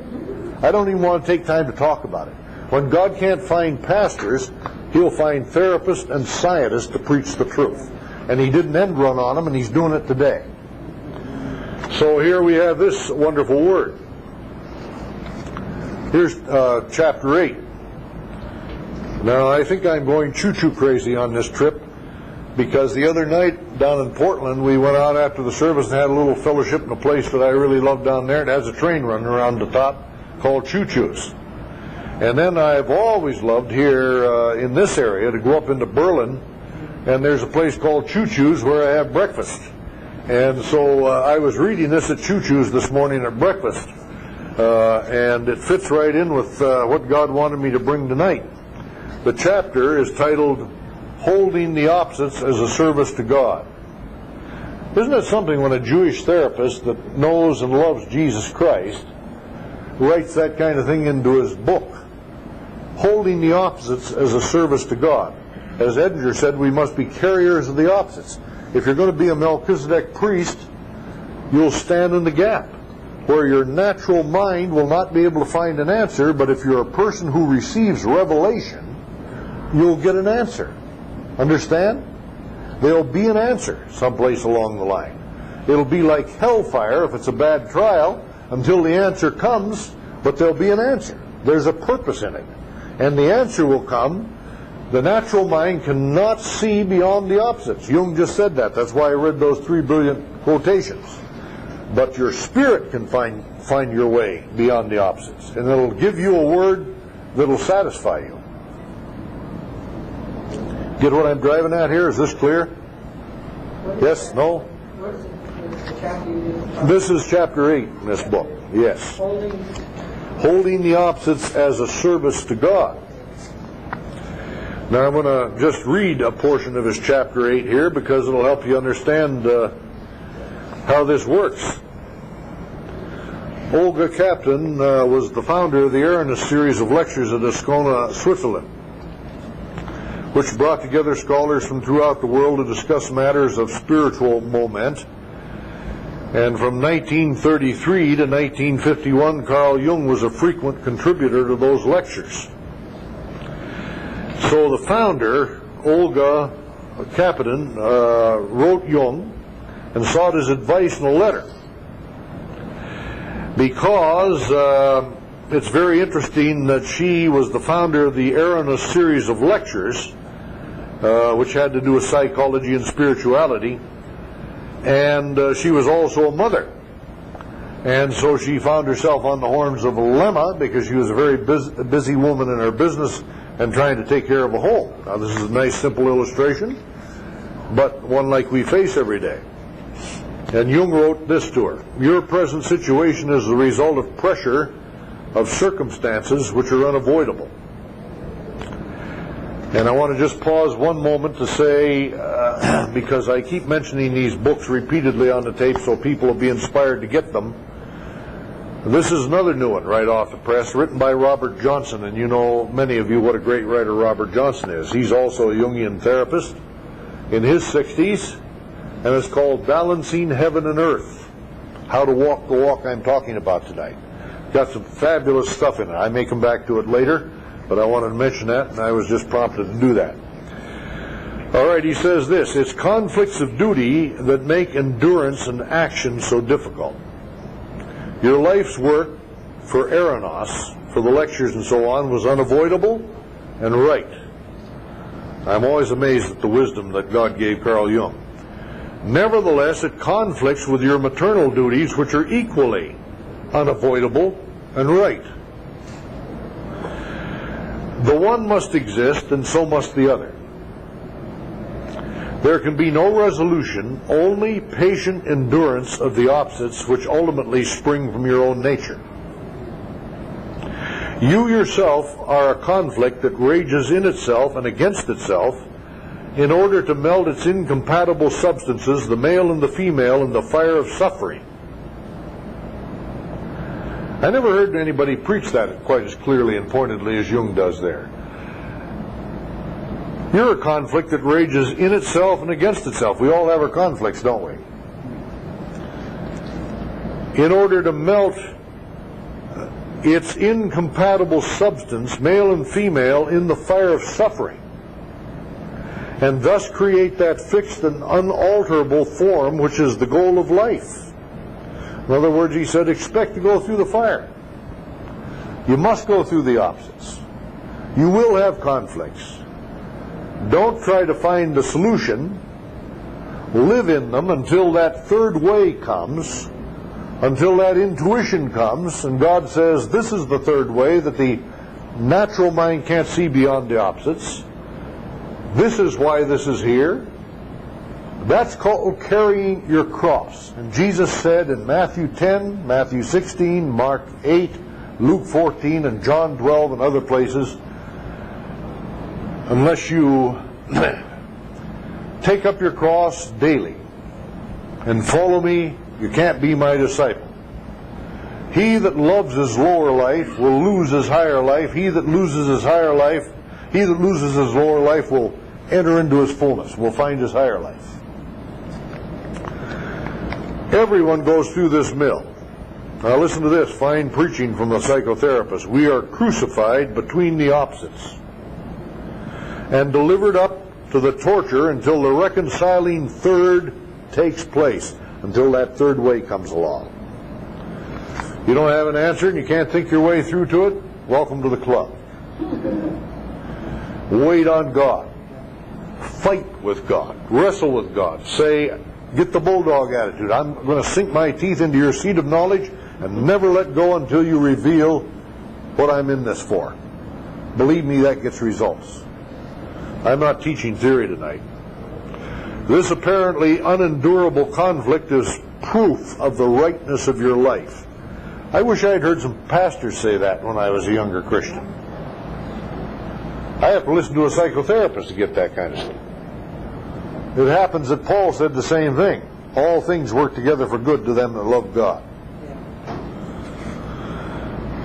I don't even want to take time to talk about it. When God can't find pastors, He'll find therapists and scientists to preach the truth. And He did an end run on them, and He's doing it today. So here we have this wonderful word. Here's chapter 8. Now, I think I'm going choo-choo crazy on this trip, because the other night down in Portland, we went out after the service and had a little fellowship in a place that I really love down there. It has a train running around the top called Choo-Choos. And then I've always loved here in this area to go up into Berlin, and there's a place called Choo-Choos where I have breakfast. And so I was reading this at Choo-Choos this morning at breakfast, and it fits right in with what God wanted me to bring tonight. The chapter is titled, Holding the Opposites as a Service to God. Isn't it something when a Jewish therapist that knows and loves Jesus Christ writes that kind of thing into his book? Holding the opposites as a service to God. As Edinger said, we must be carriers of the opposites. If you're going to be a Melchizedek priest, you'll stand in the gap, where your natural mind will not be able to find an answer, but if you're a person who receives revelation, you'll get an answer. Understand? There'll be an answer someplace along the line. It'll be like hellfire if it's a bad trial until the answer comes, but there'll be an answer. There's a purpose in it. And the answer will come. The natural mind cannot see beyond the opposites. Jung just said that. That's why I read those 3 brilliant quotations. But your spirit can find your way beyond the opposites. And it'll give you a word that'll satisfy you. Get what I'm driving at here? Is this clear? Yes? No? This is chapter 8 in this book. Yes. Holding the opposites as a service to God. Now I'm going to just read a portion of his chapter 8 here, because it'll help you understand how this works. Olga Kaplan was the founder of the Aranis series of lectures at Ascona, Switzerland, which brought together scholars from throughout the world to discuss matters of spiritual moment. And from 1933 to 1951, Carl Jung was a frequent contributor to those lectures. So the founder, Olga Kaplan, wrote Jung and sought his advice in a letter, because it's very interesting that she was the founder of the Aranis series of lectures, which had to do with psychology and spirituality, and she was also a mother. And so she found herself on the horns of a dilemma, because she was a very busy woman in her business and trying to take care of a home. Now, this is a nice, simple illustration, but one like we face every day. And Jung wrote this to her: "Your present situation is the result of pressure of circumstances which are unavoidable." And I want to just pause one moment to say, because I keep mentioning these books repeatedly on the tape so people will be inspired to get them. This is another new one right off the press, written by Robert Johnson, and you know, many of you, what a great writer Robert Johnson is. He's also a Jungian therapist in his 60s, and it's called Balancing Heaven and Earth: How to Walk the Walk I'm Talking About Tonight. Got some fabulous stuff in it. I may come back to it later, but I wanted to mention that, and I was just prompted to do that. All right, he says this: "It's conflicts of duty that make endurance and action so difficult. Your life's work for Aranos, for the lectures and so on, was unavoidable and right." I'm always amazed at the wisdom that God gave Carl Jung. "Nevertheless, it conflicts with your maternal duties, which are equally unavoidable and right. The one must exist, and so must the other. There can be no resolution, only patient endurance of the opposites which ultimately spring from your own nature. You yourself are a conflict that rages in itself and against itself in order to melt its incompatible substances, the male and the female, in the fire of suffering." I never heard anybody preach that quite as clearly and pointedly as Jung does there. You're a conflict that rages in itself and against itself. We all have our conflicts, don't we? In order to melt its incompatible substance, male and female, in the fire of suffering, and thus create that fixed and unalterable form which is the goal of life. In other words, he said, expect to go through the fire. You must go through the opposites. You will have conflicts. Don't try to find the solution. Live in them until that third way comes, until that intuition comes, and God says, this is the third way that the natural mind can't see beyond the opposites. This is why this is here. That's called carrying your cross. And Jesus said in Matthew 10, Matthew 16, Mark 8, Luke 14, and John 12, and other places, unless you take up your cross daily and follow me, you can't be my disciple. He that loves his lower life will lose his higher life. He that loses his higher life, he that loses his lower life will enter into his fullness, will find his higher life. Everyone goes through this mill. Now listen to this fine preaching from the psychotherapist. We are crucified between the opposites and delivered up to the torture until the reconciling third takes place, until that third way comes along. You don't have an answer and you can't think your way through to it? Welcome to the club. Wait on God. Fight with God. Wrestle with God. Say, get the bulldog attitude. I'm going to sink my teeth into your seat of knowledge and never let go until you reveal what I'm in this for. Believe me, that gets results. I'm not teaching theory tonight. This apparently unendurable conflict is proof of the rightness of your life. I wish I'd heard some pastors say that when I was a younger Christian. I have to listen to a psychotherapist to get that kind of stuff. It happens that Paul said the same thing. All things work together for good to them that love God.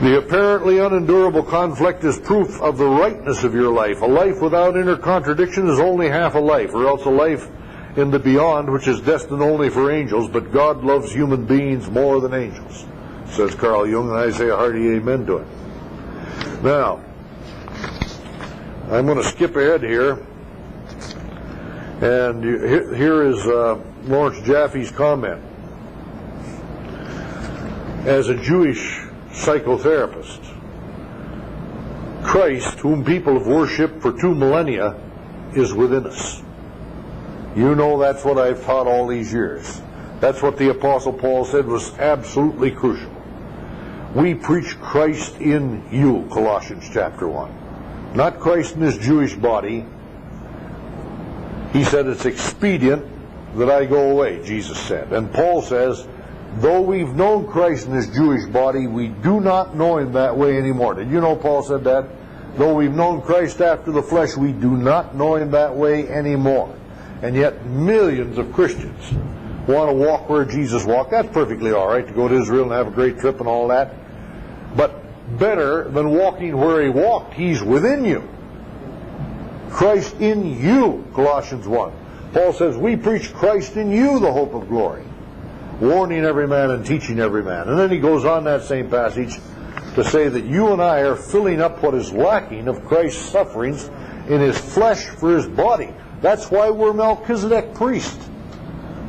The apparently unendurable conflict is proof of the rightness of your life. A life without inner contradiction is only half a life, or else a life in the beyond, which is destined only for angels. But God loves human beings more than angels, says Carl Jung, and I say a hearty amen to it. Now, I'm going to skip ahead here, and here is Lawrence Jaffe's comment. As a Jewish psychotherapist, Christ, whom people have worshipped for 2 millennia, is within us. You know that's what I've taught all these years. That's what the Apostle Paul said was absolutely crucial. We preach Christ in you, Colossians chapter 1. Not Christ in his Jewish body. He said it's expedient that I go away, Jesus said. And Paul says, though we've known Christ in his Jewish body, we do not know him that way anymore. Did you know Paul said that? Though we've known Christ after the flesh, we do not know him that way anymore. And yet millions of Christians want to walk where Jesus walked. That's perfectly all right to go to Israel and have a great trip and all that. But better than walking where he walked, he's within you. Christ in you, Colossians 1. Paul says, we preach Christ in you, the hope of glory, warning every man and teaching every man. And then he goes on that same passage to say that you and I are filling up what is lacking of Christ's sufferings in his flesh for his body. That's why we're Melchizedek priests.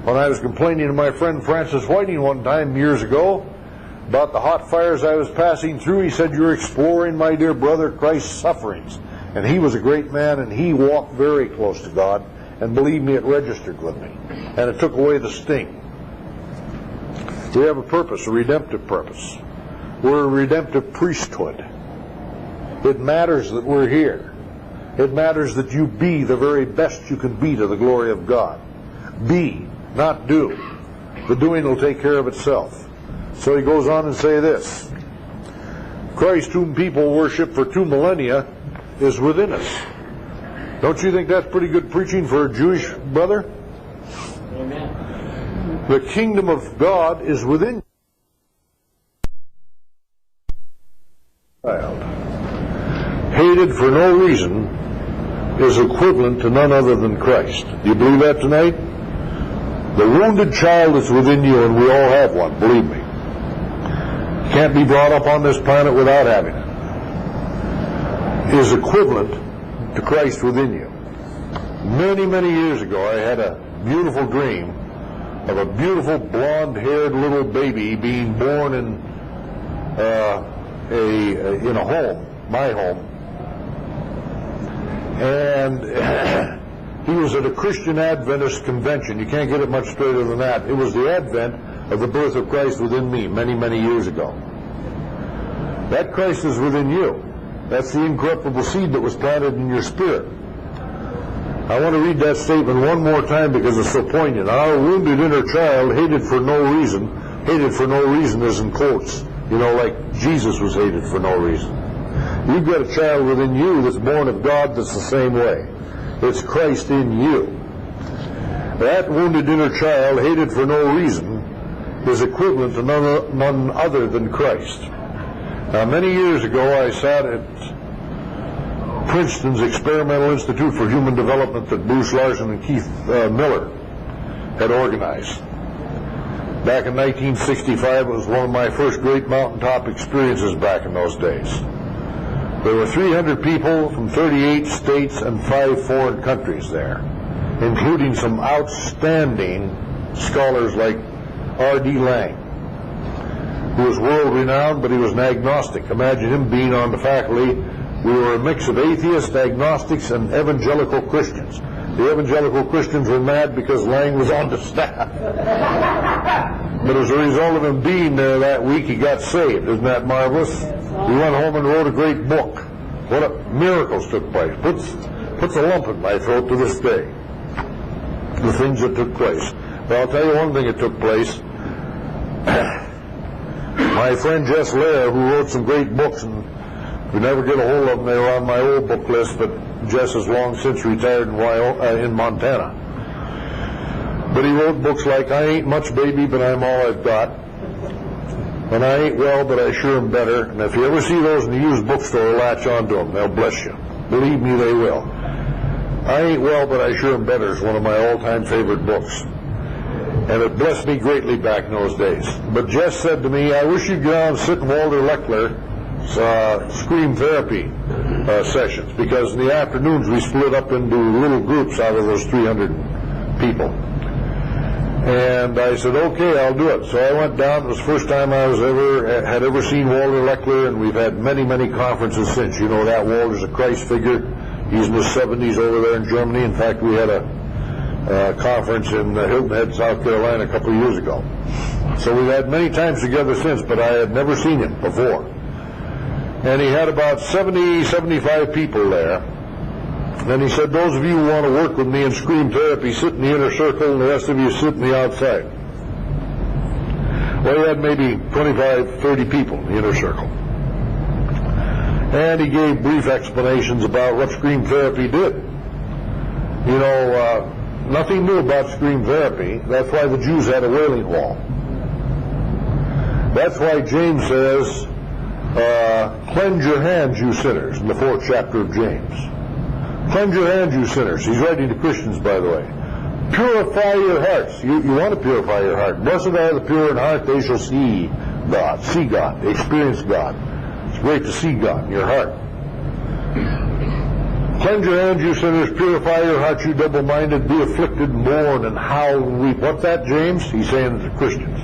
When I was complaining to my friend Francis Whiting one time years ago about the hot fires I was passing through, he said, you're exploring, my dear brother, Christ's sufferings. And he was a great man, and he walked very close to God. And believe me, it registered with me. And it took away the sting. We have a purpose, a redemptive purpose. We're a redemptive priesthood. It matters that we're here. It matters that you be the very best you can be to the glory of God. Be, not do. The doing will take care of itself. So he goes on and say this. Christ, whom people worship for 2 millennia, is within us. Don't you think that's pretty good preaching for a Jewish brother? Amen. The kingdom of God is within you. Hated for no reason is equivalent to none other than Christ. Do you believe that tonight? The wounded child is within you, and we all have one, believe me. Can't be brought up on this planet without having it. Is equivalent to Christ within you. Many, many years ago, I had a beautiful dream of a beautiful blonde-haired little baby being born in a home, my home, and he was at a Christian Adventist convention. You can't get it much straighter than that. It was the advent of the birth of Christ within me many, many years ago. That Christ is within you. That's the incorruptible seed that was planted in your spirit. I want to read that statement one more time because it's so poignant. Our wounded inner child, hated for no reason is in quotes. You know, like Jesus was hated for no reason. You've got a child within you that's born of God that's the same way. It's Christ in you. That wounded inner child, hated for no reason, is equivalent to none other than Christ. Now, many years ago, I sat at Princeton's Experimental Institute for Human Development that Bruce Larson and Keith Miller had organized. Back in 1965, it was one of my first great mountaintop experiences back in those days. There were 300 people from 38 states and 5 foreign countries there, including some outstanding scholars like R.D. Laing, who was world-renowned, but he was an agnostic. Imagine him being on the faculty. We were a mix of atheists, agnostics, and evangelical Christians. The evangelical Christians were mad because Laing was on the staff. But as a result of him being there that week, he got saved. Isn't that marvelous? He went home and wrote a great book. Miracles took place. Puts a lump in my throat to this day. The things that took place. But I'll tell you one thing that took place. My friend Jess Lair, who wrote some great books, and we never get a hold of them, they were on my old book list, but Jess has long since retired in Montana. But he wrote books like I Ain't Much Baby, But I'm All I've Got, And I ain't well, but I sure am better. And if you ever see those in the used bookstore, latch onto them. They'll bless you. Believe me, they will. I Ain't Well, But I Sure Am Better is one of my all-time favorite books. And it blessed me greatly back in those days. But Jess said to me, I wish you'd go out and sit in Walter Leckler's scream therapy sessions, because in the afternoons we split up into little groups out of those 300 people. And I said, okay, I'll do it. So I went down. It was the first time I had ever seen Walter Leckler, and we've had many, many conferences since. You know that Walter's a Christ figure. He's in his 70s over there in Germany. In fact, we had a conference in Hilton Head, South Carolina a couple of years ago. So we've had many times together since, but I had never seen him before. And he had about 70, 75 people there. And he said, those of you who want to work with me in scream therapy, sit in the inner circle, and the rest of you sit in the outside. Well, he had maybe 25, 30 people in the inner circle. And he gave brief explanations about what scream therapy did. You know, nothing new about scream therapy. That's why the Jews had a wailing wall. That's why James says, cleanse your hands, you sinners, in the 4th chapter of James. Cleanse your hands, you sinners. He's writing to Christians, by the way. Purify your hearts. You want to purify your heart. Blessed are the pure in heart, they shall see God, experience God. It's great to see God in your heart. Cleanse your hands, you sinners. Purify your hearts, you double-minded. Be afflicted, mourn, and howl and weep. What's that, James? He's saying it to Christians.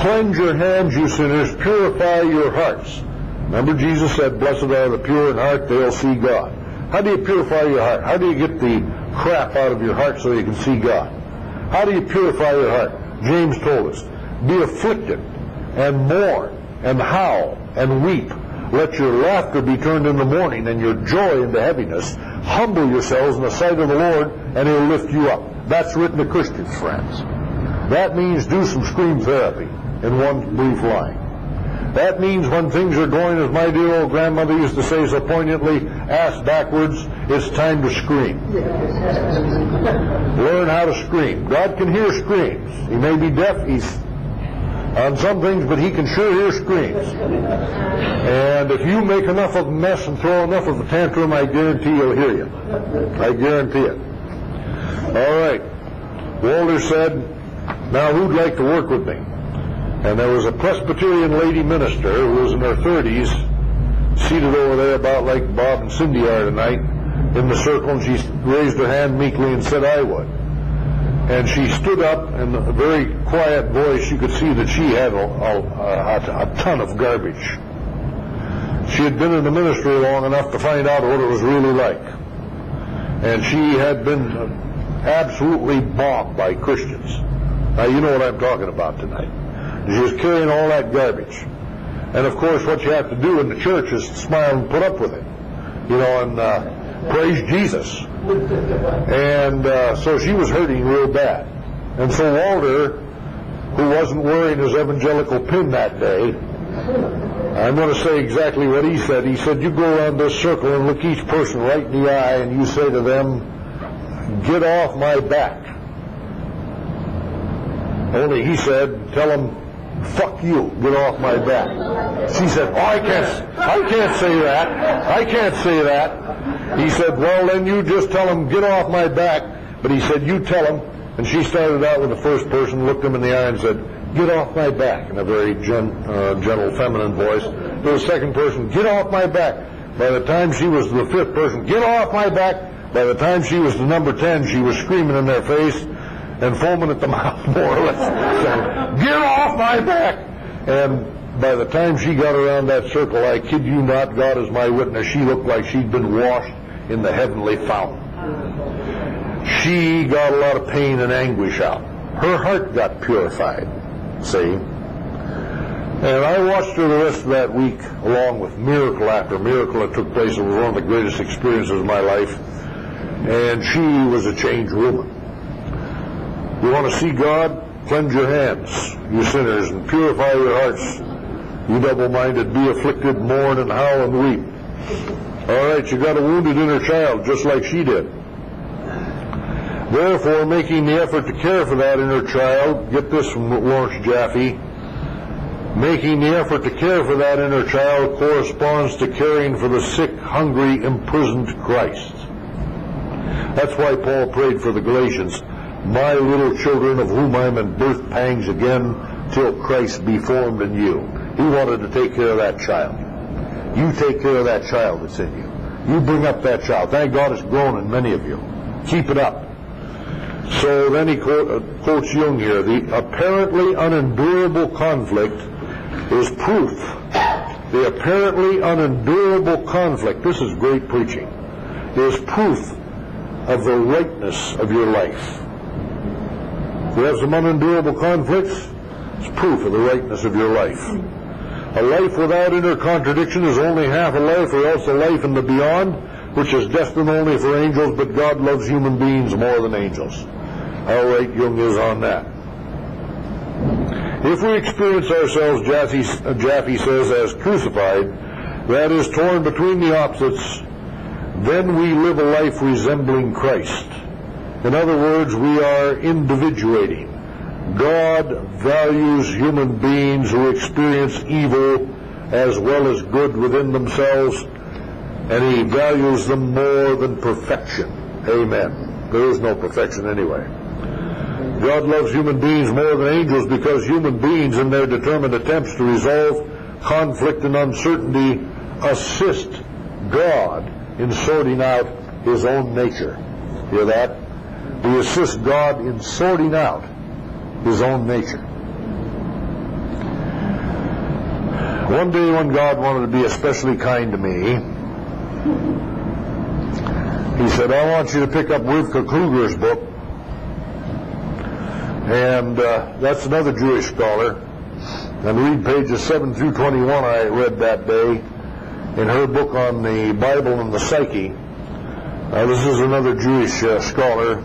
Cleanse your hands, you sinners. Purify your hearts. Remember, Jesus said, blessed are the pure in heart, they'll see God. How do you purify your heart? How do you get the crap out of your heart so you can see God? How do you purify your heart? James told us, be afflicted and mourn and howl and weep. Let your laughter be turned into mourning and your joy into heaviness. Humble yourselves in the sight of the Lord, and He'll lift you up. That's written to Christians, friends. That means do some scream therapy in one brief line. That means when things are going, as my dear old grandmother used to say so poignantly, ass backwards, it's time to scream. Learn how to scream. God can hear screams. He may be deaf, He's on some things, but He can sure hear screams. And if you make enough of a mess and throw enough of a tantrum, I guarantee He'll hear you. I guarantee it. All right. Walter said, now who'd like to work with me? And there was a Presbyterian lady minister who was in her 30s, seated over there about like Bob and Cindy are tonight, in the circle, and she raised her hand meekly and said, I would. And she stood up, and in a very quiet voice, you could see that she had a ton of garbage. She had been in the ministry long enough to find out what it was really like. And she had been absolutely bombed by Christians. Now, you know what I'm talking about tonight. She was carrying all that garbage. And, of course, what you have to do in the church is smile and put up with it. You know, and praise Jesus. And so she was hurting real bad. And so Walter, who wasn't wearing his evangelical pin that day, I'm going to say exactly what he said. He said, you go around this circle and look each person right in the eye and you say to them, get off my back. Only he said, tell them, fuck you, get off my back. She said, oh, I can't say that. I can't say that. He said, well, then you just tell them, get off my back. But he said, you tell them. And she started out with the first person, looked him in the eye and said, get off my back, in a very gentle, feminine voice. To the second person, get off my back. By the time she was the 5th person, get off my back. By the time she was the number 10, she was screaming in their face and foaming at the mouth, more or less, saying, get off my back. And by the time she got around that circle, I kid you not, God is my witness, she looked like she'd been washed in the heavenly fountain. She got a lot of pain and anguish out. Her heart got purified, see? And I watched her the rest of that week, along with miracle after miracle that took place. It was one of the greatest experiences of my life. And she was a changed woman. You want to see God? Cleanse your hands, you sinners, and purify your hearts, you double-minded. Be afflicted, mourn, and howl and weep. All right, you got a wounded inner child, just like she did. Therefore, making the effort to care for that inner child, get this from Lawrence Jaffe, Making the effort to care for that inner child corresponds to caring for the sick, hungry, imprisoned Christ. That's why Paul prayed for the Galatians, "My little children, of whom I am in birth pangs again, till Christ be formed in you." He wanted to take care of that child. You take care of that child that's in you. You bring up that child. Thank God it's grown in many of you. Keep it up. So then he quotes Jung here, "The apparently unendurable conflict is proof." The apparently unendurable conflict, this is great preaching, is proof of the rightness of your life. If you have some unendurable conflicts, it's proof of the rightness of your life. A life without inner contradiction is only half a life, or else a life in the beyond, which is destined only for angels, but God loves human beings more than angels. How right Jung is on that. If we experience ourselves, Jaffe says, as crucified, that is, torn between the opposites, then we live a life resembling Christ. In other words, we are individuating. God values human beings who experience evil as well as good within themselves, and He values them more than perfection. Amen. There is no perfection anyway. God loves human beings more than angels because human beings, in their determined attempts to resolve conflict and uncertainty, assist God in sorting out His own nature. Hear that? We assist God in sorting out His own nature. One day when God wanted to be especially kind to me, He said, "I want you to pick up Rivka Kluger's book." And that's another Jewish scholar. And read pages 7 through 21 I read that day in her book on the Bible and the psyche. This is another Jewish scholar.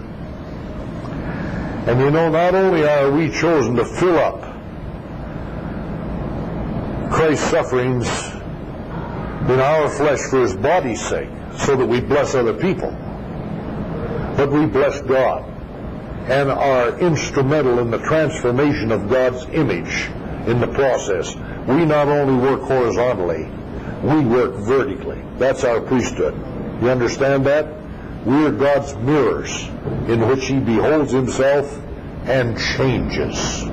And you know, not only are we chosen to fill up Christ's sufferings in our flesh for His body's sake, so that we bless other people, but we bless God and are instrumental in the transformation of God's image in the process. We not only work horizontally, we work vertically. That's our priesthood. You understand that? We are God's mirrors in which He beholds Himself and changes.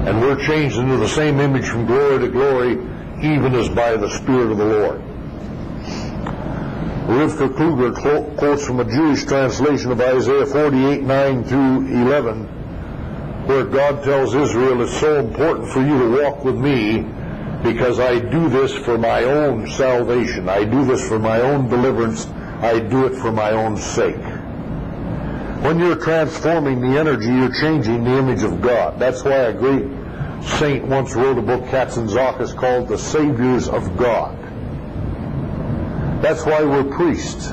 And we're changed into the same image from glory to glory, even as by the Spirit of the Lord. Rivka Kluger quotes from a Jewish translation of Isaiah 48, 9 through 11, where God tells Israel, "It's so important for you to walk with me because I do this for my own salvation. I do this for my own deliverance. I do it for my own sake." When you're transforming the energy, you're changing the image of God. That's why a great saint once wrote a book, Katzenzackas, called The Saviors of God. That's why we're priests.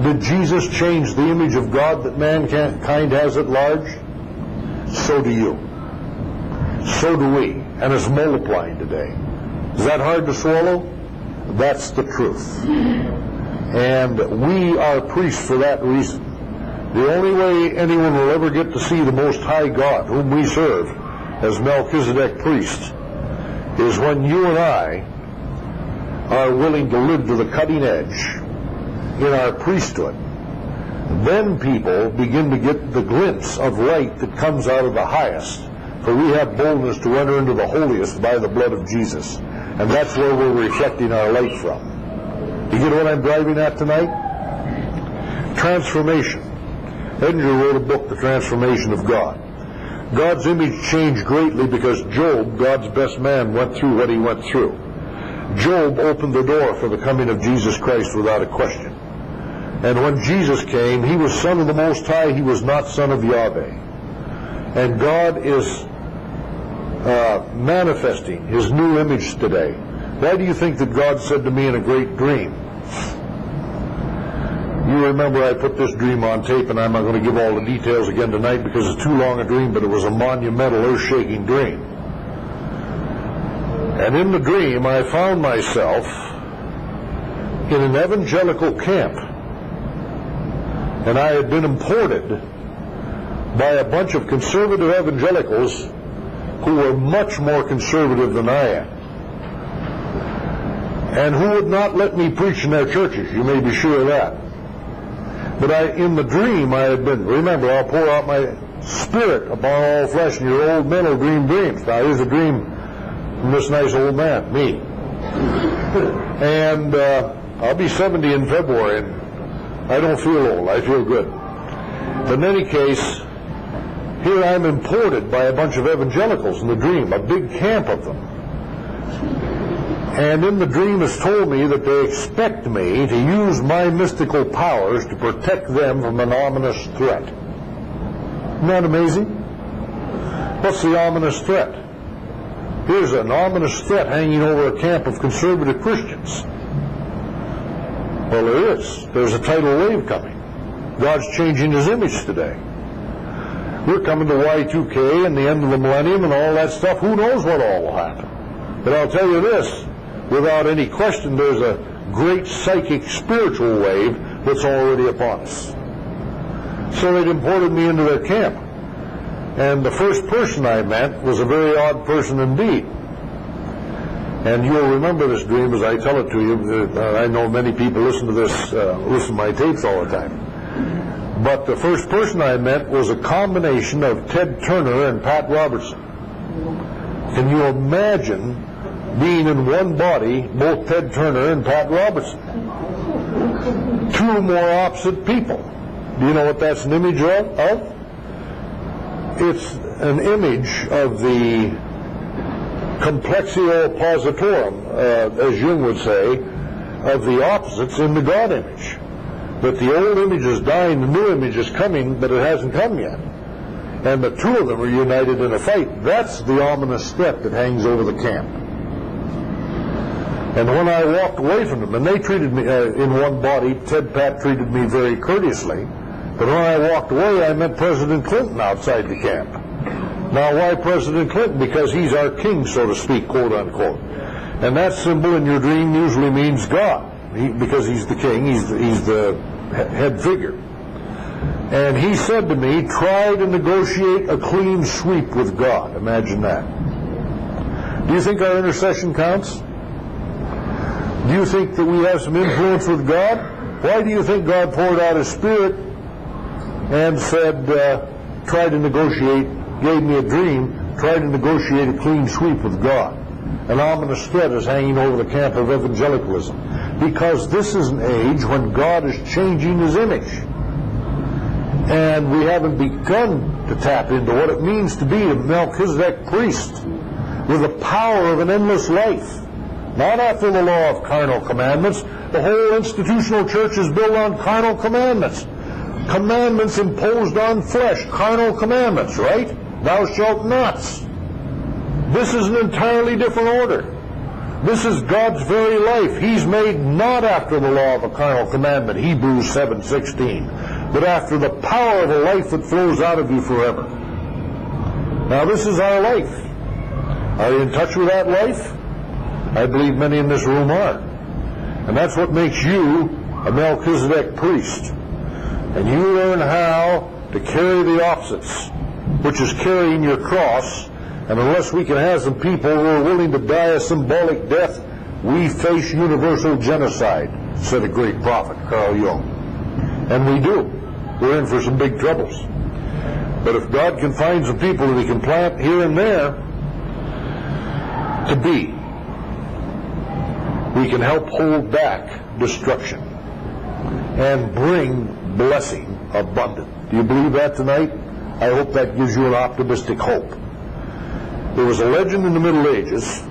Did Jesus change the image of God that mankind has at large? So do you. So do we. And it's multiplying today. Is that hard to swallow? That's the truth. And we are priests for that reason. The only way anyone will ever get to see the Most High God, whom we serve as Melchizedek priests, is when you and I are willing to live to the cutting edge in our priesthood. Then people begin to get the glimpse of light that comes out of the highest, for we have boldness to enter into the holiest by the blood of Jesus. And that's where we're reflecting our light from. You get what I'm driving at tonight? Transformation. Edinger wrote a book, The Transformation of God. God's image changed greatly because Job, God's best man, went through what he went through. Job opened the door for the coming of Jesus Christ without a question. And when Jesus came, He was Son of the Most High. He was not Son of Yahweh. And God is manifesting His new image today. Why do you think that God said to me in a great dream? You remember I put this dream on tape, and I'm not going to give all the details again tonight because it's too long a dream, but it was a monumental, earth-shaking dream. And in the dream, I found myself in an evangelical camp. And I had been imported by a bunch of conservative evangelicals who were much more conservative than I am, and who would not let me preach in their churches. You may be sure of that. But in the dream I had been, remember, I'll pour out my spirit upon all flesh, and your old men will dream dreams. Now here's a dream from this nice old man, me. And I'll be 70 in February, and I don't feel old. I feel good. But in any case, here I'm imported by a bunch of evangelicals in the dream, a big camp of them. And in the dream it's told me that they expect me to use my mystical powers to protect them from an ominous threat. Isn't that amazing? What's the ominous threat? Here's an ominous threat hanging over a camp of conservative Christians. Well, there is. There's a tidal wave coming. God's changing His image today. We're coming to Y2K and the end of the millennium and all that stuff. Who knows what all will happen? But I'll tell you this, without any question, there's a great psychic spiritual wave that's already upon us. So they'd imported me into their camp. And the first person I met was a very odd person indeed. And you'll remember this dream as I tell it to you. I know many people listen to this, listen to my tapes all the time. But the first person I met was a combination of Ted Turner and Pat Robertson. Can you imagine being in one body, both Ted Turner and Pat Robertson? Two more opposite people. Do you know what that's an image of? It's an image of the complexio positorum, as Jung would say, of the opposites in the God image. That the old image is dying, the new image is coming, but it hasn't come yet. And the two of them are united in a fight. That's the ominous threat that hangs over the camp. And when I walked away from them, and they treated me in one body, Ted Pat treated me very courteously, but when I walked away, I met President Clinton outside the camp. Now, why President Clinton? Because he's our king, so to speak, quote unquote. And that symbol in your dream usually means God, because he's the king, he's the head figure. And he said to me, try to negotiate a clean sweep with God. Imagine that. Do you think our intercession counts? Do you think that we have some influence with God? Why do you think God poured out His Spirit and said, try to negotiate, gave me a dream, try to negotiate a clean sweep with God? An ominous threat is hanging over the camp of evangelicalism. Because this is an age when God is changing His image. And we haven't begun to tap into what it means to be a Melchizedek priest with the power of an endless life. Not after the law of carnal commandments. The whole institutional church is built on carnal commandments. Commandments imposed on flesh. Carnal commandments, right? Thou shalt nots. This is an entirely different order. This is God's very life. He's made not after the law of a carnal commandment, Hebrews 7:16, but after the power of a life that flows out of you forever. Now this is our life. Are you in touch with that life? I believe many in this room are. And that's what makes you a Melchizedek priest. And you learn how to carry the opposites, which is carrying your cross. And unless we can have some people who are willing to die a symbolic death, we face universal genocide, said a great prophet, Carl Jung. And we do. We're in for some big troubles. But if God can find some people that He can plant here and there to be, we can help hold back destruction and bring blessing abundant. Do you believe that tonight? I hope that gives you an optimistic hope. There was a legend in the Middle Ages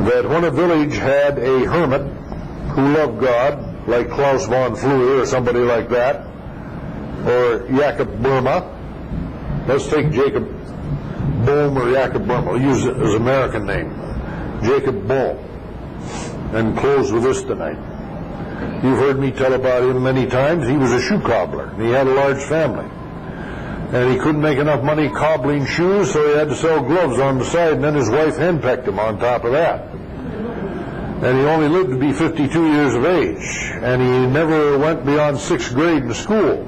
that when a village had a hermit who loved God, like Klaus von Fleur or somebody like that, or Jacob Burma. Let's take Jacob Bohm or Jacob Burma. We'll use his American name. Jacob Bohm. And close with this tonight. You've heard me tell about him many times. He was a shoe cobbler, and he had a large family. And he couldn't make enough money cobbling shoes, so he had to sell gloves on the side, and then his wife henpecked him on top of that. And he only lived to be 52 years of age, and he never went beyond 6th grade in school.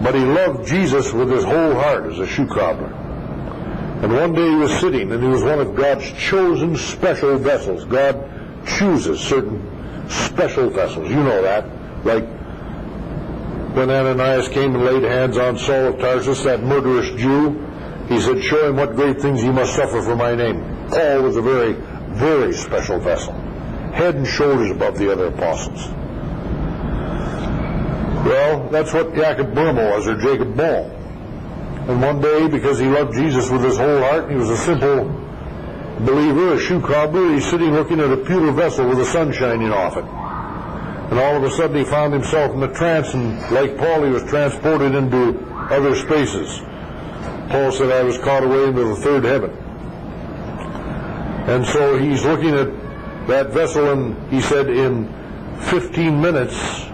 But he loved Jesus with his whole heart as a shoe cobbler. And one day he was sitting, and he was one of God's chosen special vessels. God chooses certain special vessels. You know that. Like when Ananias came and laid hands on Saul of Tarsus, that murderous Jew, he said, show him what great things he must suffer for my name. Paul was a very, very special vessel, head and shoulders above the other apostles. Well, that's what Jacob Burma was, or Jacob Bohm. And one day, because he loved Jesus with his whole heart, and he was a simple believer, a shoe cobbler, he's sitting looking at a pewter vessel with the sun shining off it. And all of a sudden he found himself in a trance, and like Paul, he was transported into other spaces. Paul said, I was caught away into the third heaven. And so he's looking at that vessel, and he said, in 15 minutes,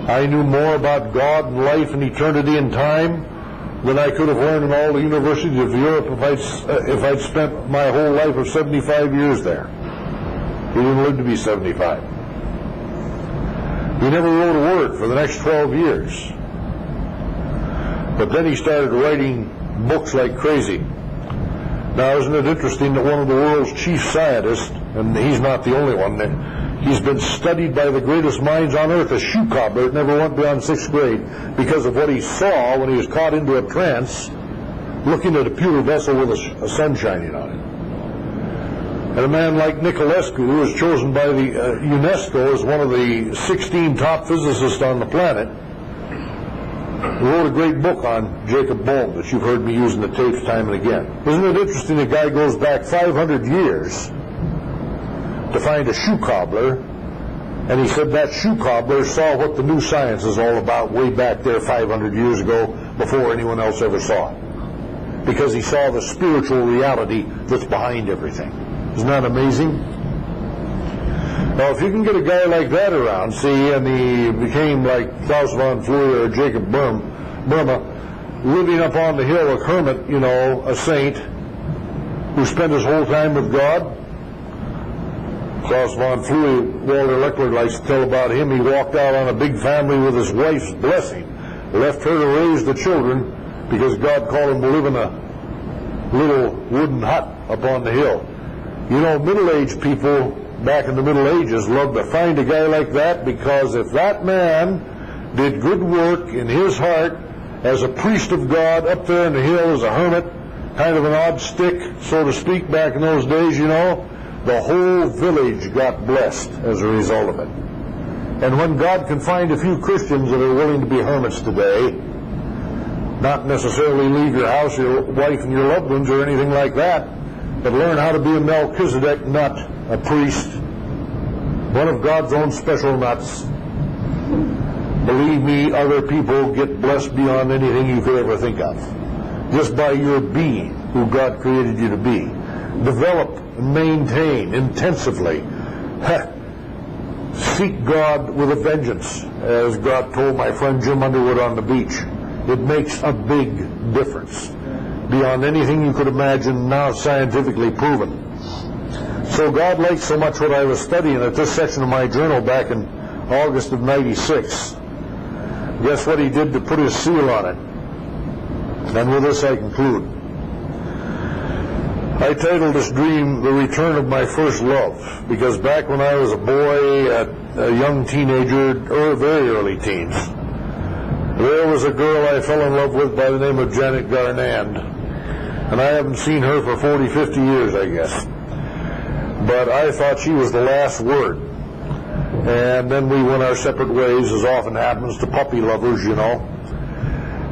I knew more about God and life and eternity and time than I could have learned in all the universities of Europe if I'd spent my whole life of 75 years there. He didn't live to be 75. He never wrote a word for the next 12 years. But then he started writing books like crazy. Now, isn't it interesting that one of the world's chief scientists, and he's not the only one, he's been studied by the greatest minds on earth, a shoe cobbler that never went beyond 6th grade, because of what he saw when he was caught into a trance, looking at a pewter vessel with a sun shining on it. And a man like Niculescu, who was chosen by the UNESCO as one of the 16 top physicists on the planet, wrote a great book on Jacob Bohm that you've heard me use in the tapes time and again. Isn't it interesting, a guy goes back 500 years to find a shoe cobbler, and he said that shoe cobbler saw what the new science is all about way back there 500 years ago before anyone else ever saw it, because he saw the spiritual reality that's behind everything. Isn't that amazing? Now, if you can get a guy like that around, see, and he became like Klaus von Fleury or Jacob Burma, living up on the hill, a hermit, you know, a saint, who spent his whole time with God. Klaus von Fleury, Walter Leckler likes to tell about him. He walked out on a big family with his wife's blessing, left her to raise the children because God called him to live in a little wooden hut up on the hill. You know, middle-aged people back in the Middle Ages loved to find a guy like that, because if that man did good work in his heart as a priest of God up there in the hill as a hermit, kind of an odd stick, so to speak, back in those days, you know, the whole village got blessed as a result of it. And when God can find a few Christians that are willing to be hermits today, not necessarily leave your house, your wife, and your loved ones or anything like that, but learn how to be a Melchizedek nut, a priest, one of God's own special nuts, believe me, other people get blessed beyond anything you could ever think of, just by your being who God created you to be. Develop and maintain intensively. Seek God with a vengeance, as God told my friend Jim Underwood on the beach. It makes a big difference, beyond anything you could imagine, now scientifically proven. So God liked so much what I was studying at this section of my journal back in August of '96. Guess what he did to put his seal on it? And with this I conclude. I titled this dream, The Return of My First Love, because back when I was a boy, a young teenager, or very early teens, there was a girl I fell in love with by the name of Janet Garnand. And I haven't seen her for 40, 50 years, I guess. But I thought she was the last word. And then we went our separate ways, as often happens to puppy lovers, you know.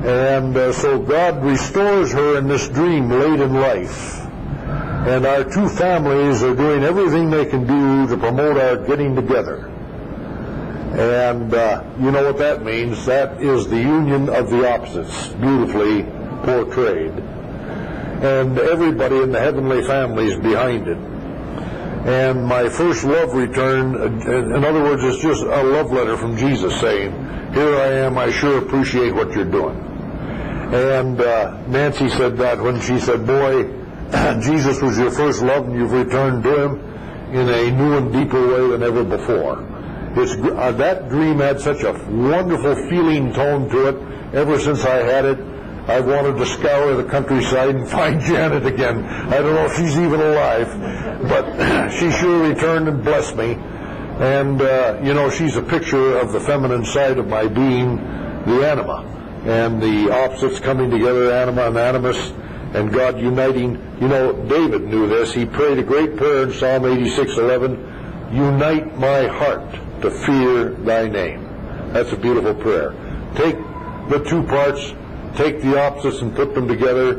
And so God restores her in this dream late in life. And our two families are doing everything they can do to promote our getting together. And you know what that means. That is the union of the opposites, beautifully portrayed. And everybody in the heavenly family is behind it. And my first love return, in other words, it's just a love letter from Jesus saying, here I am, I sure appreciate what you're doing. And Nancy said that when she said, boy, Jesus was your first love and you've returned to him in a new and deeper way than ever before. That dream had such a wonderful feeling tone to it. Ever since I had it, I've wanted to scour the countryside and find Janet again. I don't know if she's even alive, but she sure returned and blessed me. And, she's a picture of the feminine side of my being, the anima, and the opposites coming together, anima and animus, and God uniting. David knew this. He prayed a great prayer in Psalm 86:11, unite my heart to fear thy name. That's a beautiful prayer. Take the two parts, take the opposites and put them together,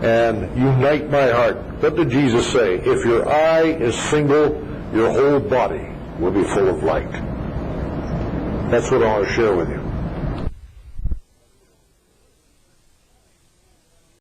and unite my heart. What did Jesus say? If your eye is single, your whole body will be full of light. That's what I want to share with you.